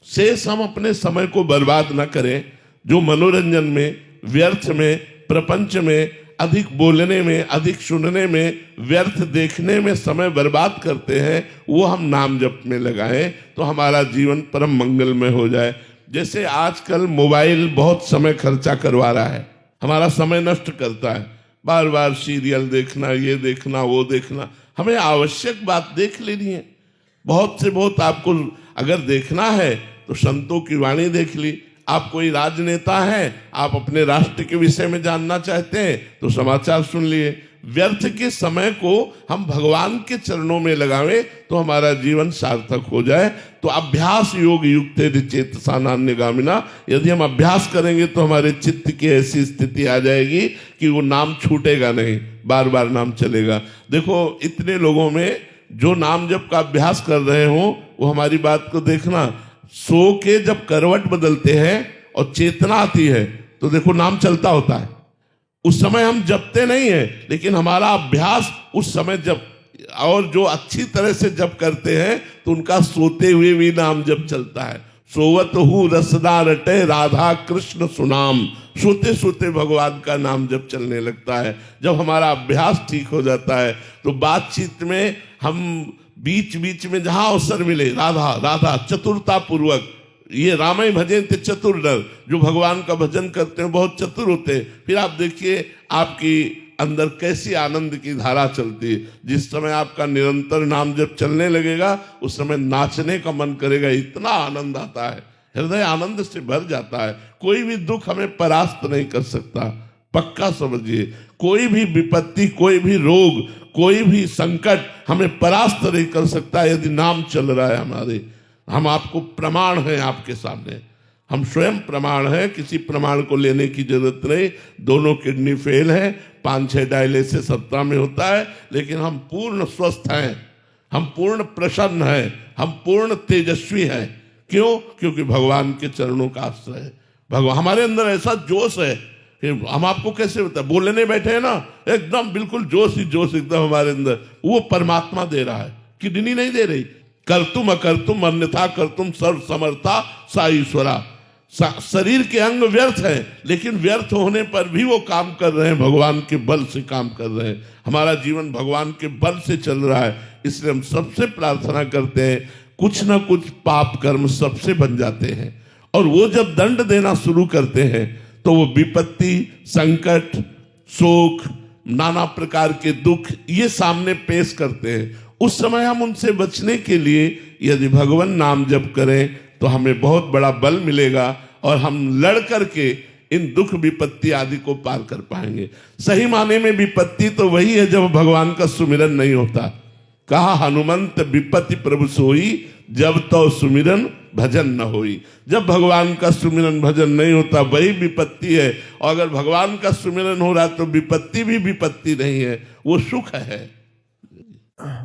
शेष हम अपने समय को बर्बाद न करें। जो मनोरंजन में, व्यर्थ में, प्रपंच में, अधिक बोलने में, अधिक सुनने में, व्यर्थ देखने में समय बर्बाद करते हैं, वो हम नाम जप में लगाएं तो हमारा जीवन परम मंगलमय हो जाए। जैसे आजकल मोबाइल बहुत समय खर्चा करवा रहा है, हमारा समय नष्ट करता है। बार बार सीरियल देखना, ये देखना, वो देखना। हमें आवश्यक बात देख लेनी है। बहुत से बहुत आपको अगर देखना है तो संतों की वाणी देख ली। आप कोई राजनेता हैं, आप अपने राष्ट्र के विषय में जानना चाहते हैं तो समाचार सुन लिए। व्यर्थ के समय को हम भगवान के चरणों में लगावें तो हमारा जीवन सार्थक हो जाए। तो अभ्यास योग युक्त चेतसा नान्यगामिना, यदि हम अभ्यास करेंगे तो हमारे चित्त की ऐसी स्थिति आ जाएगी कि वो नाम छूटेगा नहीं, बार बार नाम चलेगा। देखो इतने लोगों में जो नाम जप का अभ्यास कर रहे हो, वो हमारी बात को देखना, सो के जब करवट बदलते हैं और चेतना आती है तो देखो नाम चलता होता है। उस समय हम जपते नहीं है, लेकिन हमारा अभ्यास उस समय जब, और जो अच्छी तरह से जप करते हैं तो उनका सोते हुए भी नाम जप चलता है। सोवत हूँ रसदा रटे राधा कृष्ण सुनाम, सोते सोते भगवान का नाम जप चलने लगता है। जब हमारा अभ्यास ठीक हो जाता है तो बातचीत में हम बीच बीच में जहां अवसर मिले राधा राधा चतुरता पूर्वक, ये रामय भजन ते चतुर नर, जो भगवान का भजन करते हैं बहुत चतुर होते हैं। फिर आप देखिए आपकी अंदर कैसी आनंद की धारा चलती है। जिस समय आपका निरंतर नाम जब चलने लगेगा उस समय नाचने का मन करेगा, इतना आनंद आता है, हृदय आनंद से भर जाता है। कोई भी दुख हमें परास्त नहीं कर सकता, पक्का समझिए। कोई भी विपत्ति, कोई भी रोग, कोई भी संकट हमें परास्त नहीं कर सकता यदि नाम चल रहा है हमारे। हम आपको प्रमाण हैं, आपके सामने हम स्वयं प्रमाण हैं, किसी प्रमाण को लेने की जरूरत नहीं। दोनों किडनी फेल है, 5-6 डायलिसिस सप्ताह में होता है, लेकिन हम पूर्ण स्वस्थ हैं, हम पूर्ण प्रसन्न हैं, हम पूर्ण तेजस्वी हैं। क्यों? क्योंकि भगवान के चरणों का आश्रय है। भगवान हमारे अंदर ऐसा जोश है कि हम आपको कैसे बताएं। बोलने बैठे हैं ना, एकदम बिल्कुल जोश ही जोश एकदम हमारे अंदर, वो परमात्मा दे रहा है, किडनी नहीं दे रही। कर्तुम अकर्तुम अन्यथा कर्तुम सर्व समर्था सा ईश्वरा। शरीर के अंग व्यर्थ है, लेकिन व्यर्थ होने पर भी वो काम कर रहे हैं, भगवान के बल से काम कर रहे हैं। हमारा जीवन भगवान के बल से चल रहा है। इसलिए हम सबसे प्रार्थना करते हैं, कुछ ना कुछ पाप कर्म सबसे बन जाते हैं, और वो जब दंड देना शुरू करते हैं तो वो विपत्ति, संकट, शोक, नाना प्रकार के दुख ये सामने पेश करते हैं। उस समय हम उनसे बचने के लिए यदि भगवान नाम जप करें तो हमें बहुत बड़ा बल मिलेगा और हम लड़ करके इन दुख विपत्ति आदि को पार कर पाएंगे। सही माने में विपत्ति तो वही है जब भगवान का सुमिरन नहीं होता, कहा हनुमंत विपत्ति प्रभु सोई, जब तो सुमिरन भजन न होई। जब भगवान का सुमिरन भजन नहीं होता वही विपत्ति है, और अगर भगवान का सुमिरन हो रहा तो विपत्ति भी विपत्ति नहीं है, वो सुख है।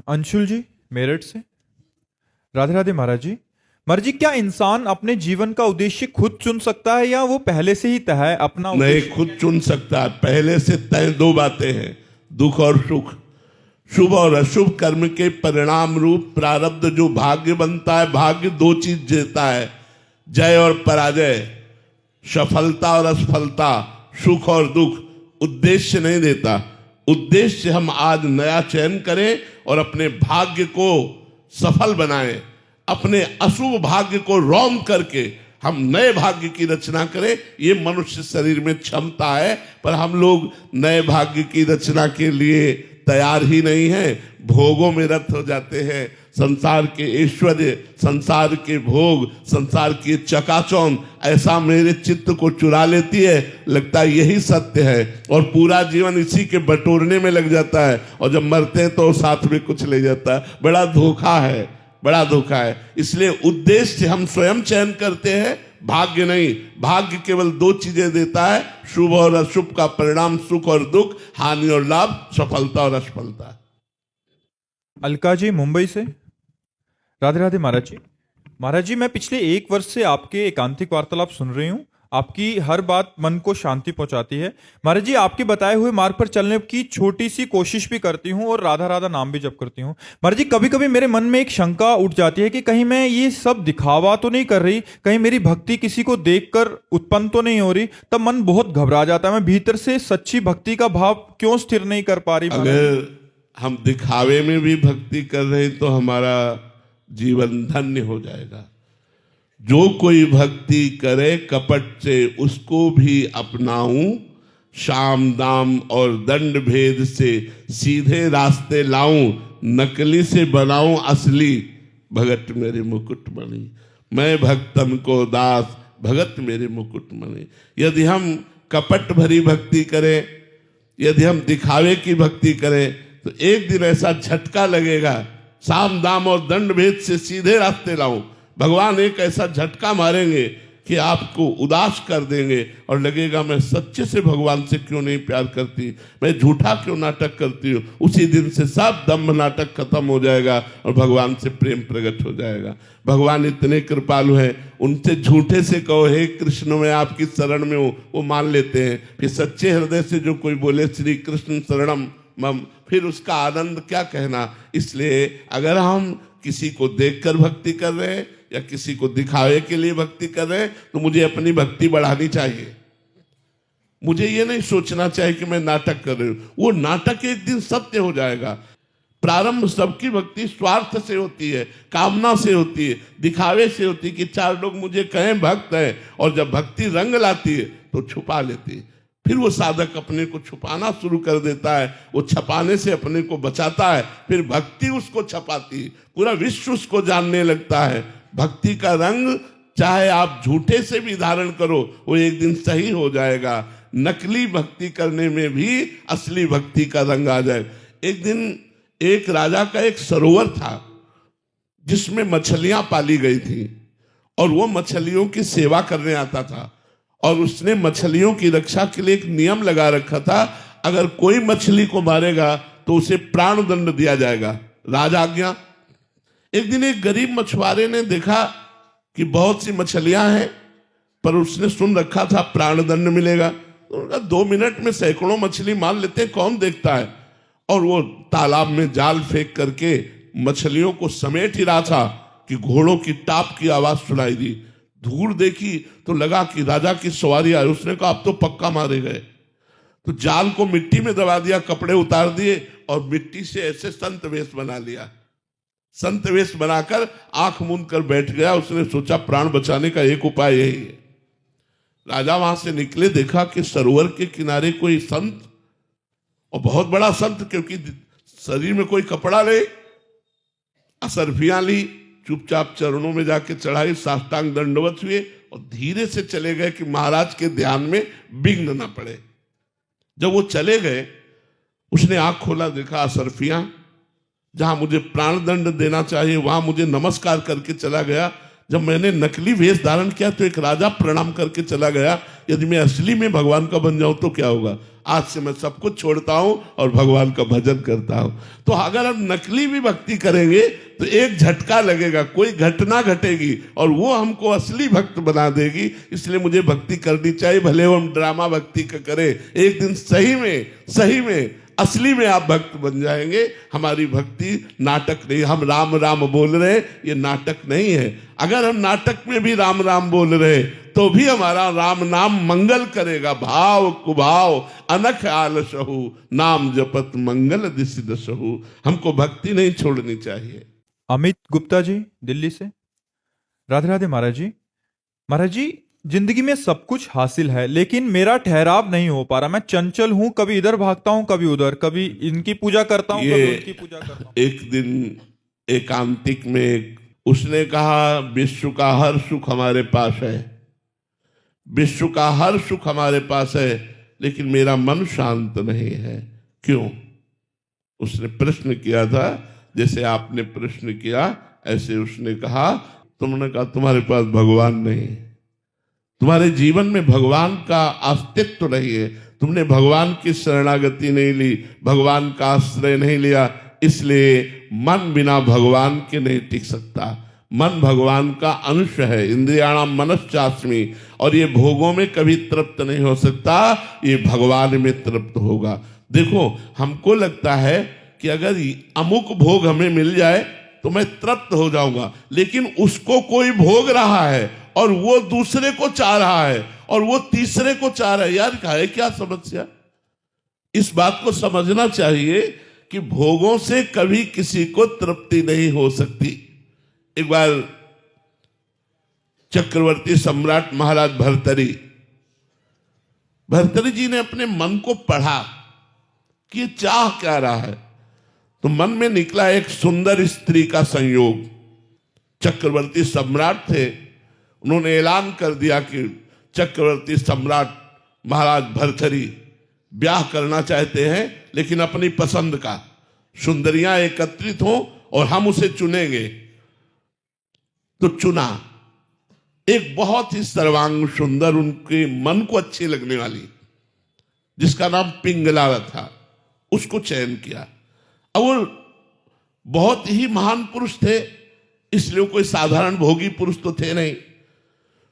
अंशुल जी मेरठ से। राधे राधे महाराज जी। महाराज जी, क्या इंसान अपने जीवन का उद्देश्य खुद चुन सकता है या वो पहले से ही तय है अपना नहीं, उद्देश्य? खुद चुन सकता है। पहले से तय दो बातें हैं, दुख और सुख। शुभ और अशुभ कर्म के परिणाम रूप प्रारब्ध जो भाग्य बनता है, भाग्य दो चीज देता है, जय और पराजय, सफलता और असफलता, सुख और दुख। उद्देश्य नहीं देता। उद्देश्य हम आज नया चयन करें और अपने भाग्य को सफल बनाएं, अपने अशुभ भाग्य को रौंद करके हम नए भाग्य की रचना करें। ये मनुष्य शरीर में क्षमता है, पर हम लोग नए भाग्य की रचना के लिए तैयार ही नहीं है। भोगों में रत हो जाते हैं। संसार के ऐश्वर्य, संसार के भोग, संसार की चकाचौंध ऐसा मेरे चित्त को चुरा लेती है, लगता है यही सत्य है, और पूरा जीवन इसी के बटोरने में लग जाता है, और जब मरते हैं तो साथ में कुछ ले जाता है। बड़ा धोखा है, बड़ा धोखा है। इसलिए उद्देश्य हम स्वयं चयन करते हैं, भाग्य नहीं। भाग्य केवल दो चीजें देता है, शुभ और अशुभ का परिणाम, सुख और दुख, हानि और लाभ, सफलता और असफलता। अलका जी मुंबई से। राधे राधे महाराज जी। महाराज जी, मैं पिछले 1 वर्ष से आपके एकांतिक वार्तालाप सुन रही हूँ। आपकी हर बात मन को शांति पहुंचाती है। महाराज जी, आपके बताए हुए मार्ग पर चलने की छोटी सी कोशिश भी करती हूँ और राधा राधा नाम भी जप करती हूँ। महाराज जी, कभी कभी मेरे मन में एक शंका उठ जाती है कि कहीं मैं ये सब दिखावा तो नहीं कर रही, कहीं मेरी भक्ति किसी को देखकर उत्पन्न तो नहीं हो रही। तब मन बहुत घबरा जाता है, मैं भीतर से सच्ची भक्ति का भाव क्यों स्थिर नहीं कर पा रही। अगर हम दिखावे में भी भक्ति कर रहे हैं तो हमारा जीवन धन्य हो जाएगा। जो कोई भक्ति करे कपट से उसको भी अपनाऊं, शाम दाम और दंड भेद से सीधे रास्ते लाऊं, नकली से बनाऊं असली, भगत मेरे मुकुटमणि। मैं भक्तन को दास, भगत मेरे मुकुटमणि। यदि हम कपट भरी भक्ति करें, यदि हम दिखावे की भक्ति करें, तो एक दिन ऐसा झटका लगेगा, साम दाम और दंड भेद से सीधे रास्ते लाऊं। भगवान एक ऐसा झटका मारेंगे कि आपको उदास कर देंगे और लगेगा मैं सच्चे से भगवान से क्यों नहीं प्यार करती, मैं झूठा क्यों नाटक करती हूँ। उसी दिन से सब दम्भ नाटक खत्म हो जाएगा और भगवान से प्रेम प्रकट हो जाएगा। भगवान इतने कृपालु हैं, उनसे झूठे से कहो हे कृष्ण मैं आपकी शरण में हूँ, वो मान लेते हैं। फिर सच्चे हृदय से जो कोई बोले श्री कृष्ण शरणम मम, फिर उसका आनंद क्या कहना। इसलिए अगर हम किसी को देखकर भक्ति कर रहे हैं या किसी को दिखावे के लिए भक्ति कर रहे हैं, तो मुझे अपनी भक्ति बढ़ानी चाहिए। मुझे ये नहीं सोचना चाहिए कि मैं नाटक कर रही हूं। वो नाटक एक दिन सत्य हो जाएगा। प्रारंभ सबकी भक्ति स्वार्थ से होती है, कामना से होती है, दिखावे से होती है कि 4 लोग मुझे कहें भक्त है, और जब भक्ति रंग लाती है तो छुपा लेती है। फिर वो साधक अपने को छुपाना शुरू कर देता है, वो छपाने से अपने को बचाता है, फिर भक्ति उसको छपाती है, पूरा विश्व उसको जानने लगता है। भक्ति का रंग चाहे आप झूठे से भी धारण करो, वो एक दिन सही हो जाएगा। नकली भक्ति करने में भी असली भक्ति का रंग आ जाए। एक दिन एक राजा का एक सरोवर था जिसमें मछलियां पाली गई थी, और वो मछलियों की सेवा करने आता था, और उसने मछलियों की रक्षा के लिए एक नियम लगा रखा था, अगर कोई मछली को मारेगा तो उसे प्राण दंड दिया जाएगा। राजा आज्ञा। एक दिन एक गरीब मछुआरे ने देखा कि बहुत सी मछलियां हैं, पर उसने सुन रखा था प्राण दंड मिलेगा, तो उनका 2 मिनट में सैकड़ों मछली मार लेते, कौन देखता है। और वो तालाब में जाल फेंक करके मछलियों को समेट ही रहा था कि घोड़ों की टाप की आवाज सुनाई दी। धूल देखी तो लगा कि राजा की सवारी आई। उसने कहा अब तो पक्का मारे गए, तो जाल को मिट्टी में दबा दिया, कपड़े उतार दिए और मिट्टी से ऐसे संत वेश बना लिया। संत वेश बनाकर आंख मूंद कर बैठ गया। उसने सोचा प्राण बचाने का एक उपाय यही है। राजा वहां से निकले, देखा कि सरोवर के किनारे कोई संत, और बहुत बड़ा संत, क्योंकि शरीर में कोई कपड़ा नहीं, असरफियां ली, चुपचाप चरणों में जाके चढ़ाई, साष्टांग दंडवत हुए और धीरे से चले गए कि महाराज के ध्यान में विघ्न न पड़े। जब वो चले गए, उसने आंख खोला, देखा असरफियां जहां मुझे प्राणदंड देना चाहिए वहां मुझे नमस्कार करके चला गया। जब मैंने नकली वेश धारण किया तो एक राजा प्रणाम करके चला गया। यदि मैं असली में भगवान का बन जाऊं तो क्या होगा? आज से मैं सब कुछ छोड़ता हूं और भगवान का भजन करता हूं। तो अगर हम नकली भी भक्ति करेंगे तो एक झटका लगेगा, कोई घटना घटेगी और वो हमको असली भक्त बना देगी। इसलिए मुझे भक्ति करनी चाहिए, भले वो हम ड्रामा भक्ति का करें। एक दिन सही में असली में आप भक्त बन जाएंगे। हमारी भक्ति नाटक नहीं, हम राम राम बोल रहे हैं, ये नाटक नहीं है। अगर हम नाटक में भी राम राम बोल रहे तो भी हमारा राम नाम मंगल करेगा। भाव कुभाव अनख आलसहु, नाम जपत मंगल दिसि दसहु। हमको भक्ति नहीं छोड़नी चाहिए। अमित गुप्ता जी दिल्ली से। राधे राधे महाराज जी। महाराज जी, जिंदगी में सब कुछ हासिल है लेकिन मेरा ठहराव नहीं हो पा रहा। मैं चंचल हूं, कभी इधर भागता हूं, कभी उधर, कभी इनकी पूजा करता हूं, कभी उनकी पूजा करता हूं। एक दिन एकांतिक में उसने कहा, विश्व का हर सुख हमारे पास है, विश्व का हर सुख हमारे पास है, लेकिन मेरा मन शांत नहीं है। क्यों? उसने प्रश्न किया था, जैसे आपने प्रश्न किया ऐसे उसने कहा। तुमने कहा तुम्हारे पास भगवान नहीं, तुम्हारे जीवन में भगवान का अस्तित्व नहीं है, तुमने भगवान की शरणागति नहीं ली, भगवान का आश्रय नहीं लिया, इसलिए मन बिना भगवान के नहीं टिक सकता। मन भगवान का अंश है, इंद्रियाणाम मनश्चास्मि, और ये भोगों में कभी तृप्त नहीं हो सकता, ये भगवान में तृप्त होगा। देखो, हमको लगता है कि अगर अमुक भोग हमें मिल जाए तो मैं तृप्त हो जाऊंगा, लेकिन उसको कोई भोग रहा है और वो दूसरे को चाह रहा है और वो तीसरे को चाह रहा है। यार है क्या समस्या? इस बात को समझना चाहिए कि भोगों से कभी किसी को तृप्ति नहीं हो सकती। एक बार चक्रवर्ती सम्राट महाराज भर्तरी जी ने अपने मन को पढ़ा कि चाह क्या रहा है, तो मन में निकला एक सुंदर स्त्री का संयोग। चक्रवर्ती सम्राट थे, उन्होंने ऐलान कर दिया कि चक्रवर्ती सम्राट महाराज भर्तरी ब्याह करना चाहते हैं, लेकिन अपनी पसंद का, सुंदरियां एकत्रित हों और हम उसे चुनेंगे। तो चुना एक बहुत ही सर्वांग सुंदर, उनके मन को अच्छी लगने वाली, जिसका नाम पिंगला था, उसको चयन किया। अब वो बहुत ही महान पुरुष थे, इसलिए कोई साधारण भोगी पुरुष तो थे नहीं।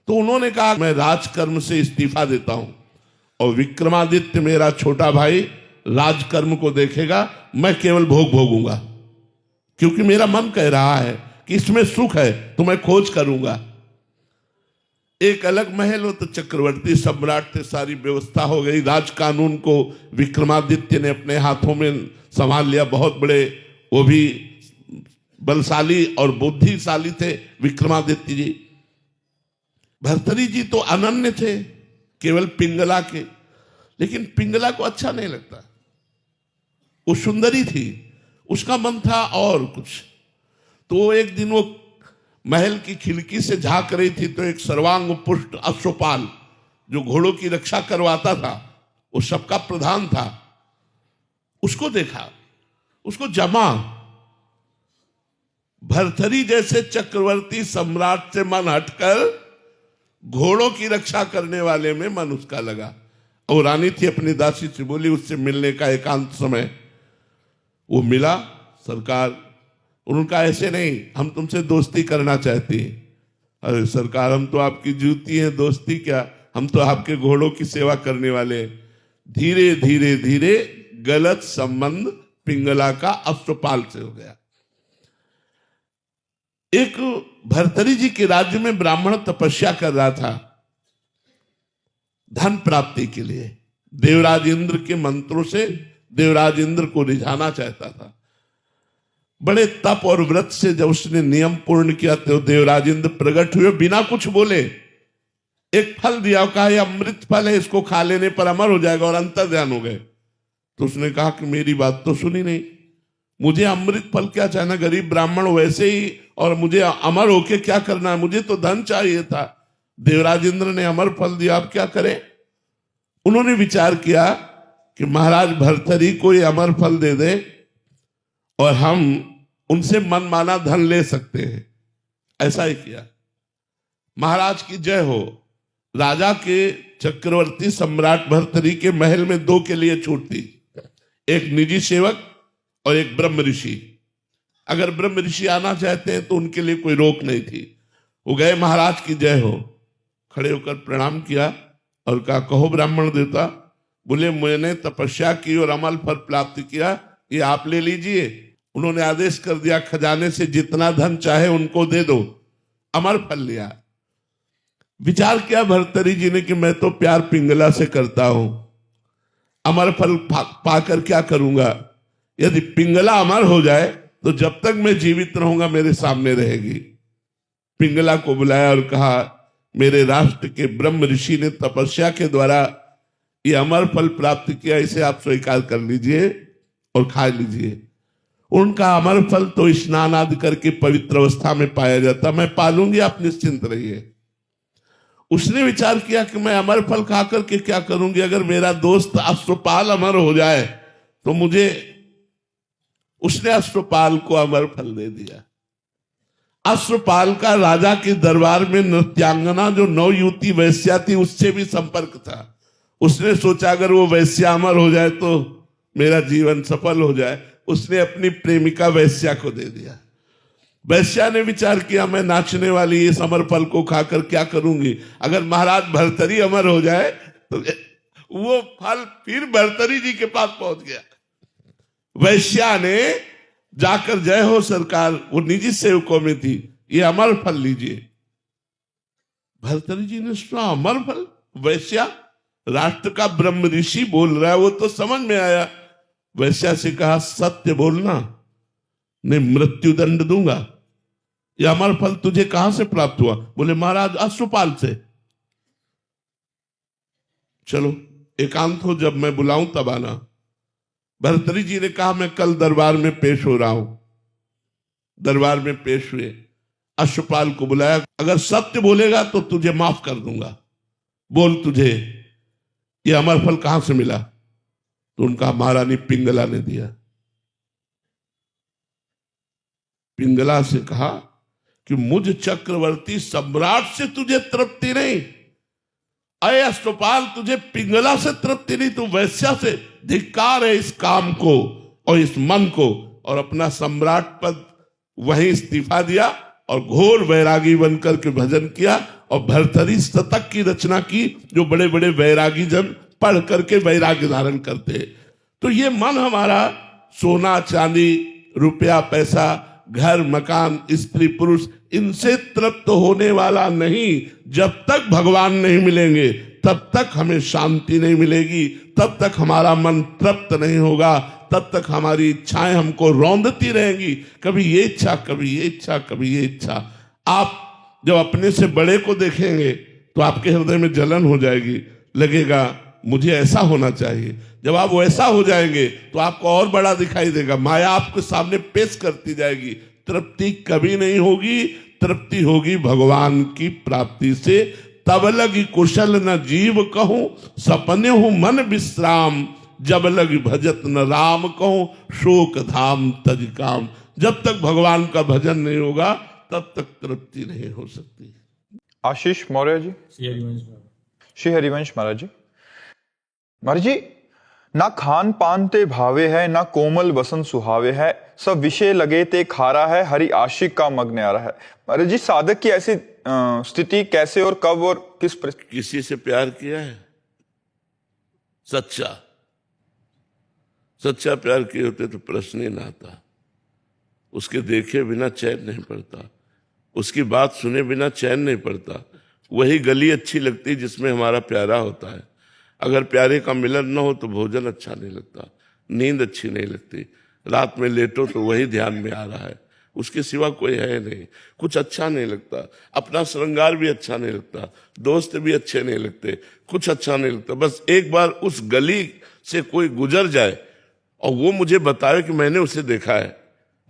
तो उन्होंने कहा मैं राजकर्म से इस्तीफा देता हूं और विक्रमादित्य मेरा छोटा भाई राजकर्म को देखेगा, मैं केवल भोग भोगूंगा, क्योंकि मेरा मन कह रहा है कि इसमें सुख है तो मैं खोज करूंगा। एक अलग महल हो तो चक्रवर्ती सम्राट थे, सारी व्यवस्था हो गई, राज कानून को विक्रमादित्य ने अपने हाथों में संभाल लिया। बहुत बड़े वो भी बलशाली और बुद्धिशाली थे विक्रमादित्य जी। भर्तरी जी तो अनन्य थे केवल पिंगला के, लेकिन पिंगला को अच्छा नहीं लगता, वो सुंदरी थी, उसका मन था और कुछ। तो एक दिन वो महल की खिड़की से झांक रही थी, तो एक सर्वांग पुष्ट अश्वपाल जो घोड़ों की रक्षा करवाता था, वो सबका प्रधान था, उसको देखा, उसको जमा। भर्तरी जैसे चक्रवर्ती सम्राट से मन हटकर घोड़ों की रक्षा करने वाले में मन उसका लगा। और रानी थी, अपनी दासी से बोली उससे मिलने का एकांत समय। वो मिला, सरकार, उनका ऐसे नहीं, हम तुमसे दोस्ती करना चाहती हैं। अरे सरकार, हम तो आपकी जूती हैं, दोस्ती क्या, हम तो आपके घोड़ों की सेवा करने वाले हैं। धीरे धीरे धीरे गलत संबंध पिंगला का अश्वपाल से हो गया। एक भर्तरी जी के राज्य में ब्राह्मण तपस्या कर रहा था धन प्राप्ति के लिए। देवराज इंद्र के मंत्रों से देवराज इंद्र को रिझाना चाहता था। बड़े तप और व्रत से जब उसने नियम पूर्ण किया तो देवराज इंद्र प्रकट हुए, बिना कुछ बोले एक फल दिया, कहा यह अमृत फल है, इसको खा लेने पर अमर हो जाएगा, और अंतर ध्यान हो गए। तो उसने कहा कि मेरी बात तो सुनी नहीं, मुझे अमृत फल क्या चाहिए, गरीब ब्राह्मण वैसे ही, और मुझे अमर होके क्या करना है, मुझे तो धन चाहिए था। देवराज इंद्र ने अमर फल दिया, आप क्या करें। उन्होंने विचार किया कि महाराज भर्तरी को ये अमर फल दे दे और हम उनसे मनमाना धन ले सकते हैं। ऐसा ही किया। महाराज की जय हो। राजा के चक्रवर्ती सम्राट भर्तरी के महल में दो के लिए छूट थी, एक निजी सेवक और एक ब्रह्म ऋषि। अगर ब्रह्म ऋषि आना चाहते हैं तो उनके लिए कोई रोक नहीं थी। वो गए, महाराज की जय हो, खड़े होकर प्रणाम किया और कहा, कहो ब्राह्मण देवता। बोले, मैंने तपस्या की और अमल फल प्राप्त किया, ये आप ले लीजिए। उन्होंने आदेश कर दिया, खजाने से जितना धन चाहे उनको दे दो। अमर फल लिया। विचार किया भर्तरी जी ने कि मैं तो प्यार पिंगला से करता हूं, अमर फल पाकर क्या करूंगा। यदि पिंगला अमर हो जाए तो जब तक मैं जीवित रहूंगा मेरे सामने रहेगी। पिंगला को बुलाया और कहा, मेरे राष्ट्र के ब्रह्म ऋषि ने तपस्या के द्वारा ये अमर फल प्राप्त किया, इसे आप स्वीकार कर लीजिए और खा लीजिए। उनका अमर फल तो स्नान आदि करके पवित्र अवस्था में पाया जाता, मैं पालूंगी, आप निश्चिंत रहिए। उसने विचार किया कि मैं अमर फल खाकर के क्या करूंगी, अगर मेरा दोस्त अश्वपाल अमर हो जाए तो मुझे। उसने अश्वपाल को अमर फल दे दिया। अश्वपाल का राजा के दरबार में नृत्यांगना जो नवयुवती वैश्या थी उससे भी संपर्क था। उसने सोचा अगर वो वैश्या अमर हो जाए तो मेरा जीवन सफल हो जाए। उसने अपनी प्रेमिका वैश्या को दे दिया। वैश्या ने विचार किया, मैं नाचने वाली इस अमर फल को खाकर क्या करूंगी, अगर महाराज भर्तरी अमर हो जाए तो वो फल फिर भर्तरी जी के पास पहुंच गया। वैश्या ने जाकर, जय हो सरकार, वो निजी सेवकों में थी, ये अमर फल लीजिए। भर्तरी जी ने सुना, अमर फल, वैश्या राष्ट्र का ब्रह्म ऋषि बोल रहा है, वो तो समझ में आया। वैश्या से कहा, सत्य बोलना, मैं मृत्यु दंड दूंगा। यह अमर फल तुझे कहां से प्राप्त हुआ? बोले, महाराज अश्वपाल से। चलो एकांत हो, जब मैं बुलाऊं तब आना। भर्तरी जी ने कहा, मैं कल दरबार में पेश हो रहा हूं। दरबार में पेश हुए, अश्वपाल को बुलाया, अगर सत्य बोलेगा तो तुझे माफ कर दूंगा, बोल तुझे यह अमर फल कहां से मिला? तो उनका महारानी पिंगला ने दिया। पिंगला से कहा कि मुझ चक्रवर्ती सम्राट से तुझे तृप्ति नहीं, अय अश्वपाल, तुझे पिंगला से तृप्ति नहीं, तू वैश्या से। धिक्कार है इस काम को और इस मन को। और अपना सम्राट पद वहीं इस्तीफा दिया और घोर वैरागी बनकर के भजन किया और भर्तरी शतक की रचना की, जो बड़े बड़े वैरागी जन पढ़ करके वैराग्य धारण करते। तो ये मन हमारा सोना चांदी रुपया पैसा घर मकान स्त्री पुरुष इनसे तृप्त होने वाला नहीं। जब तक भगवान नहीं मिलेंगे तब तक हमें शांति नहीं मिलेगी, तब तक हमारा मन तृप्त नहीं होगा, तब तक हमारी इच्छाएं हमको रौंदती रहेंगी। कभी ये इच्छा, कभी ये इच्छा, कभी ये इच्छा। आप जब अपने से बड़े को देखेंगे तो आपके हृदय में जलन हो जाएगी, लगेगा मुझे ऐसा होना चाहिए। जब आप वैसा हो जाएंगे तो आपको और बड़ा दिखाई देगा, माया आपके सामने पेश करती जाएगी। तृप्ति कभी नहीं होगी, तृप्ति होगी भगवान की प्राप्ति से। तब लगी कुशल न जीव कहूं, सपने हूं मन विश्राम, जब लगी भजत न राम कहूं, शोक धाम तज काम। जब तक भगवान का भजन नहीं होगा तब तक तृप्ति नहीं हो सकती। आशीष मौर्य जी। श्री हरिवंश महाराज जी। महाराज जी, ना खान पान ते भावे है, ना कोमल वसन सुहावे है, सब विषय लगे ते खारा है, हरि आशिक का मग्न आ रहा है। महाराज जी, साधक की ऐसी स्थिति कैसे और कब और किस किसी से प्यार किया है? सच्चा सच्चा प्यार किए होते तो प्रश्न ही ना आता। उसके देखे बिना चैन नहीं पड़ता, उसकी बात सुने बिना चैन नहीं पड़ता। वही गली अच्छी लगती है जिसमें हमारा प्यारा होता है। अगर प्यारे का मिलन न हो तो भोजन अच्छा नहीं लगता, नींद अच्छी नहीं लगती, रात में लेटो तो वही ध्यान में आ रहा है, उसके सिवा कोई है नहीं, कुछ अच्छा नहीं लगता। अपना श्रृंगार भी अच्छा नहीं लगता, दोस्त भी अच्छे नहीं लगते, कुछ अच्छा नहीं लगता। बस एक बार उस गली से कोई गुजर जाए और वो मुझे बताए कि मैंने उसे देखा है,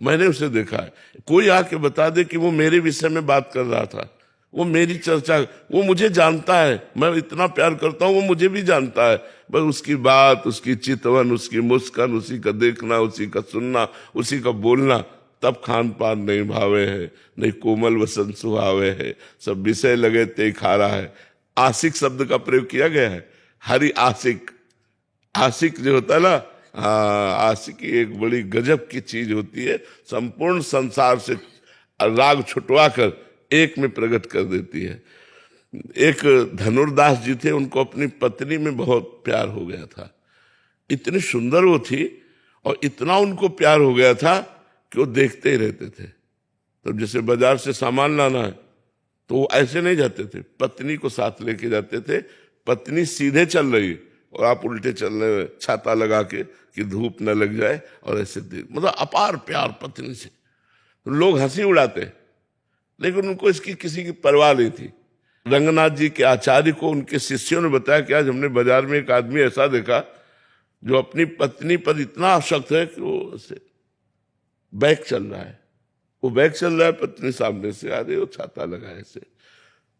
मैंने उसे देखा है। कोई आके बता दे कि वो मेरे विषय में बात कर रहा था, वो मेरी चर्चा, वो मुझे जानता है, मैं इतना प्यार करता हूं, वो मुझे भी जानता है। बस उसकी बात, उसकी चितवन, उसकी मुस्कान, उसी का देखना, उसी का सुनना, उसी का बोलना, तब खान पान नहीं भावे है, नहीं कोमल वसन सुहावे है, सब विषय लगे ते खारा है। आशिक शब्द का प्रयोग किया गया है। हरि आशिक, आशिक जो होता है ना, हाँ, आशिकी एक बड़ी गजब की चीज होती है, संपूर्ण संसार से राग छुटवा कर एक में प्रकट कर देती है। एक धनुर्दास जी थे, उनको अपनी पत्नी में बहुत प्यार हो गया था। इतनी सुंदर वो थी और इतना उनको प्यार हो गया था कि वो देखते ही रहते थे। तो जैसे बाजार से सामान लाना है तो वो ऐसे नहीं जाते थे, पत्नी को साथ लेके जाते थे। पत्नी सीधे चल रही और आप उल्टे चल रहे, छाता लगा के कि धूप न लग जाए, और ऐसे मतलब अपार प्यार पत्नी से। लोग हंसी उड़ाते, लेकिन उनको इसकी किसी की परवाह नहीं थी। रंगनाथ जी के आचार्य को उनके शिष्यों ने बताया कि आज हमने बाजार में एक आदमी ऐसा देखा जो अपनी पत्नी पर इतना आसक्त है कि वो ऐसे बैग चल रहा है, वो बैग चल रहा है, पत्नी सामने से आ रही, वो छाता लगा ऐसे।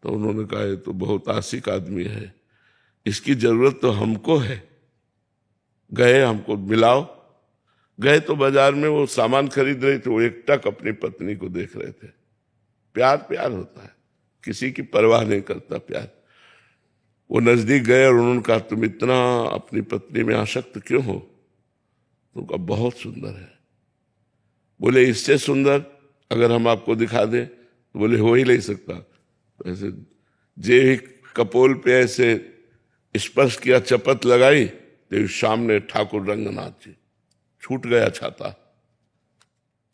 तो उन्होंने कहा ये तो बहुत आशिक आदमी है, इसकी जरूरत तो हमको है, गए हमको मिलाओ। गए तो बाजार में वो सामान खरीद रहे थे, वो एकटक अपनी पत्नी को देख रहे थे। प्यार प्यार होता है, किसी की परवाह नहीं करता प्यार। वो नजदीक गए और उन्होंने कहा तुम इतना अपनी पत्नी में आसक्त क्यों हो? तो कहा बहुत सुंदर है। बोले इससे सुंदर अगर हम आपको दिखा दें? तो बोले हो ही नहीं सकता। तो ऐसे जे ही कपोल पे ऐसे स्पर्श किया, चपत लगाई, तो सामने ठाकुर रंगनाथ जी। छूट गया छाता,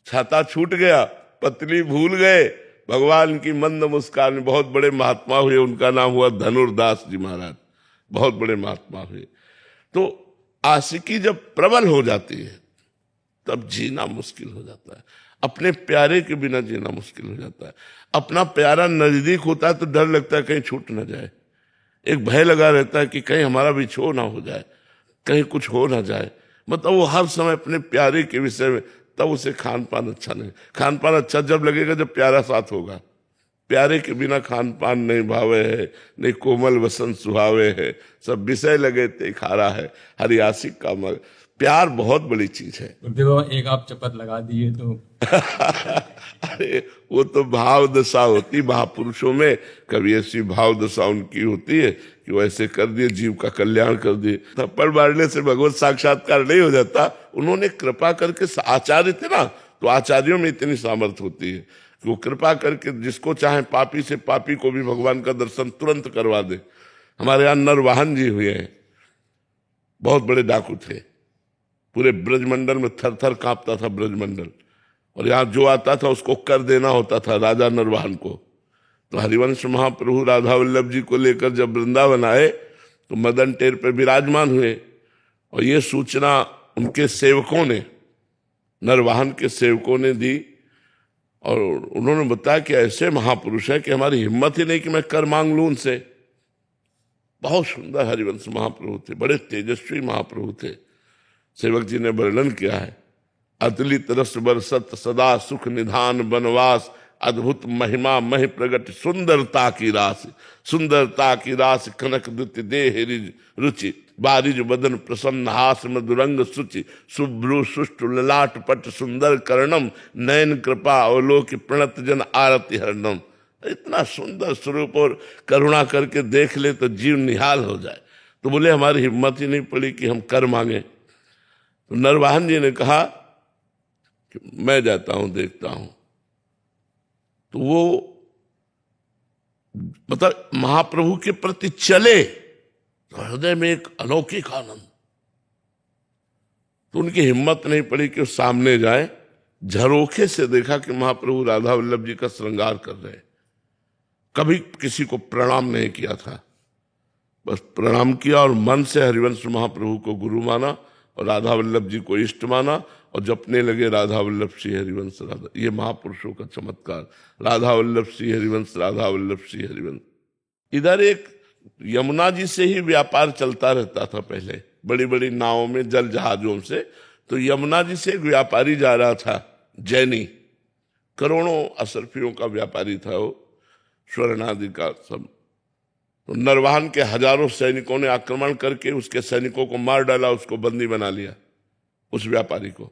छाता छूट गया, पत्नी भूल गए। भगवान की मंद मुस्कान। बहुत बड़े महात्मा हुए, उनका नाम हुआ धनुर्दास जी महाराज, बहुत बड़े महात्मा हुए। तो आशिकी जब प्रबल हो जाती है तब जीना मुश्किल हो जाता है। अपने प्यारे के बिना जीना मुश्किल हो जाता है। अपना प्यारा नजदीक होता है तो डर लगता है कहीं छूट ना जाए, एक भय लगा रहता है कि कहीं हमारा बिछोह ना हो जाए, कहीं कुछ हो ना जाए। मतलब वो हर समय अपने प्यारे के विषय में, तब उसे खान पान अच्छा नहीं। खान पान अच्छा जब लगेगा जब प्यारा साथ होगा। प्यारे के बिना खान पान नहीं भावे है, नहीं कोमल वसन सुहावे है, सब विषय लगे ते खारा है, हरि आशिक का मग। प्यार बहुत बड़ी चीज है। देखो एक आप चपत लगा दिए तो अरे वो तो भाव दशा होती महापुरुषों में। कभी ऐसी भाव दशा उनकी होती है कि वो ऐसे कर दिए, जीव का कल्याण कर दिए। थप्पड़ मारने से भगवत साक्षात्कार नहीं हो जाता। उन्होंने कृपा करके, आचार्य थे ना, तो आचार्यों में इतनी सामर्थ्य होती है कि वो कृपा करके जिसको चाहे, पापी से पापी को भी भगवान का दर्शन तुरंत करवा दे। हमारे यहाँ नरवाहन जी हुए हैं, बहुत बड़े डाकू थे। पूरे ब्रजमंडल में थर थर कांपता था ब्रजमंडल, और यहाँ जो आता था उसको कर देना होता था राजा नरवाहन को। तो हरिवंश महाप्रभु राधा वल्लभ जी को लेकर जब वृंदावन आए तो मदन टेर पर विराजमान हुए, और ये सूचना उनके सेवकों ने, नरवाहन के सेवकों ने दी, और उन्होंने बताया कि ऐसे महापुरुष हैं कि हमारी हिम्मत ही नहीं कि मैं कर मांग लूं उनसे। बहुत सुंदर हरिवंश महाप्रभु थे, बड़े तेजस्वी महाप्रभु थे। सेवक जी ने वर्णन किया है, अतुलित रस बरसत सदा सुख निधान बनवास, अद्भुत महिमा महि प्रगट सुंदरता की रास, सुंदरता की रास कनक दुति देह रुचि, बारिज बदन प्रसन्न हास मधुरंग सुचि, शुभ्रु सुष्टु ललाट पट सुंदर कर्णम, नयन कृपा अवलोक प्रणत जन आरति हरणम। इतना सुंदर स्वरूप, और करुणा करके देख ले तो जीव निहाल हो जाए। तो बोले हमारी हिम्मत ही नहीं पड़ी कि हम कर मांगे। तो नरवाहन जी ने कहा कि मैं जाता हूं, देखता हूं। तो वो मतलब महाप्रभु के प्रति चले तो हृदय में एक अलौकिक आनंद। तो उनकी हिम्मत नहीं पड़ी कि वो सामने जाए। झरोखे से देखा कि महाप्रभु राधा वल्लभ जी का श्रृंगार कर रहे। कभी किसी को प्रणाम नहीं किया था, बस प्रणाम किया और मन से हरिवंश महाप्रभु को गुरु माना और राधा वल्लभ जी को इष्ट माना, और जपने लगे राधा वल्लभ श्री हरिवंश राधा। ये महापुरुषों का चमत्कार, राधा वल्लभ श्री हरिवंश, राधा वल्लभ श्री हरिवंश। इधर एक यमुना जी से ही व्यापार चलता रहता था पहले, बड़ी बड़ी नावों में, जल जहाजों से। तो यमुना जी से एक व्यापारी जा रहा था, जैनी, करोड़ों असरफियों का व्यापारी था वो, स्वर्ण आदि का सब। तो नरवाहन के हजारों सैनिकों ने आक्रमण करके उसके सैनिकों को मार डाला, उसको बंदी बना लिया, उस व्यापारी को।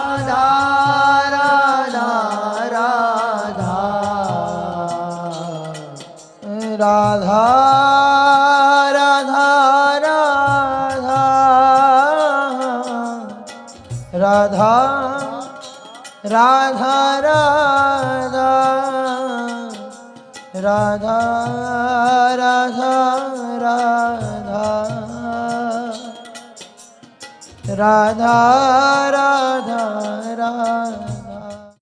राधा राधा राधा राधा राधा राधा राधा राधा राधा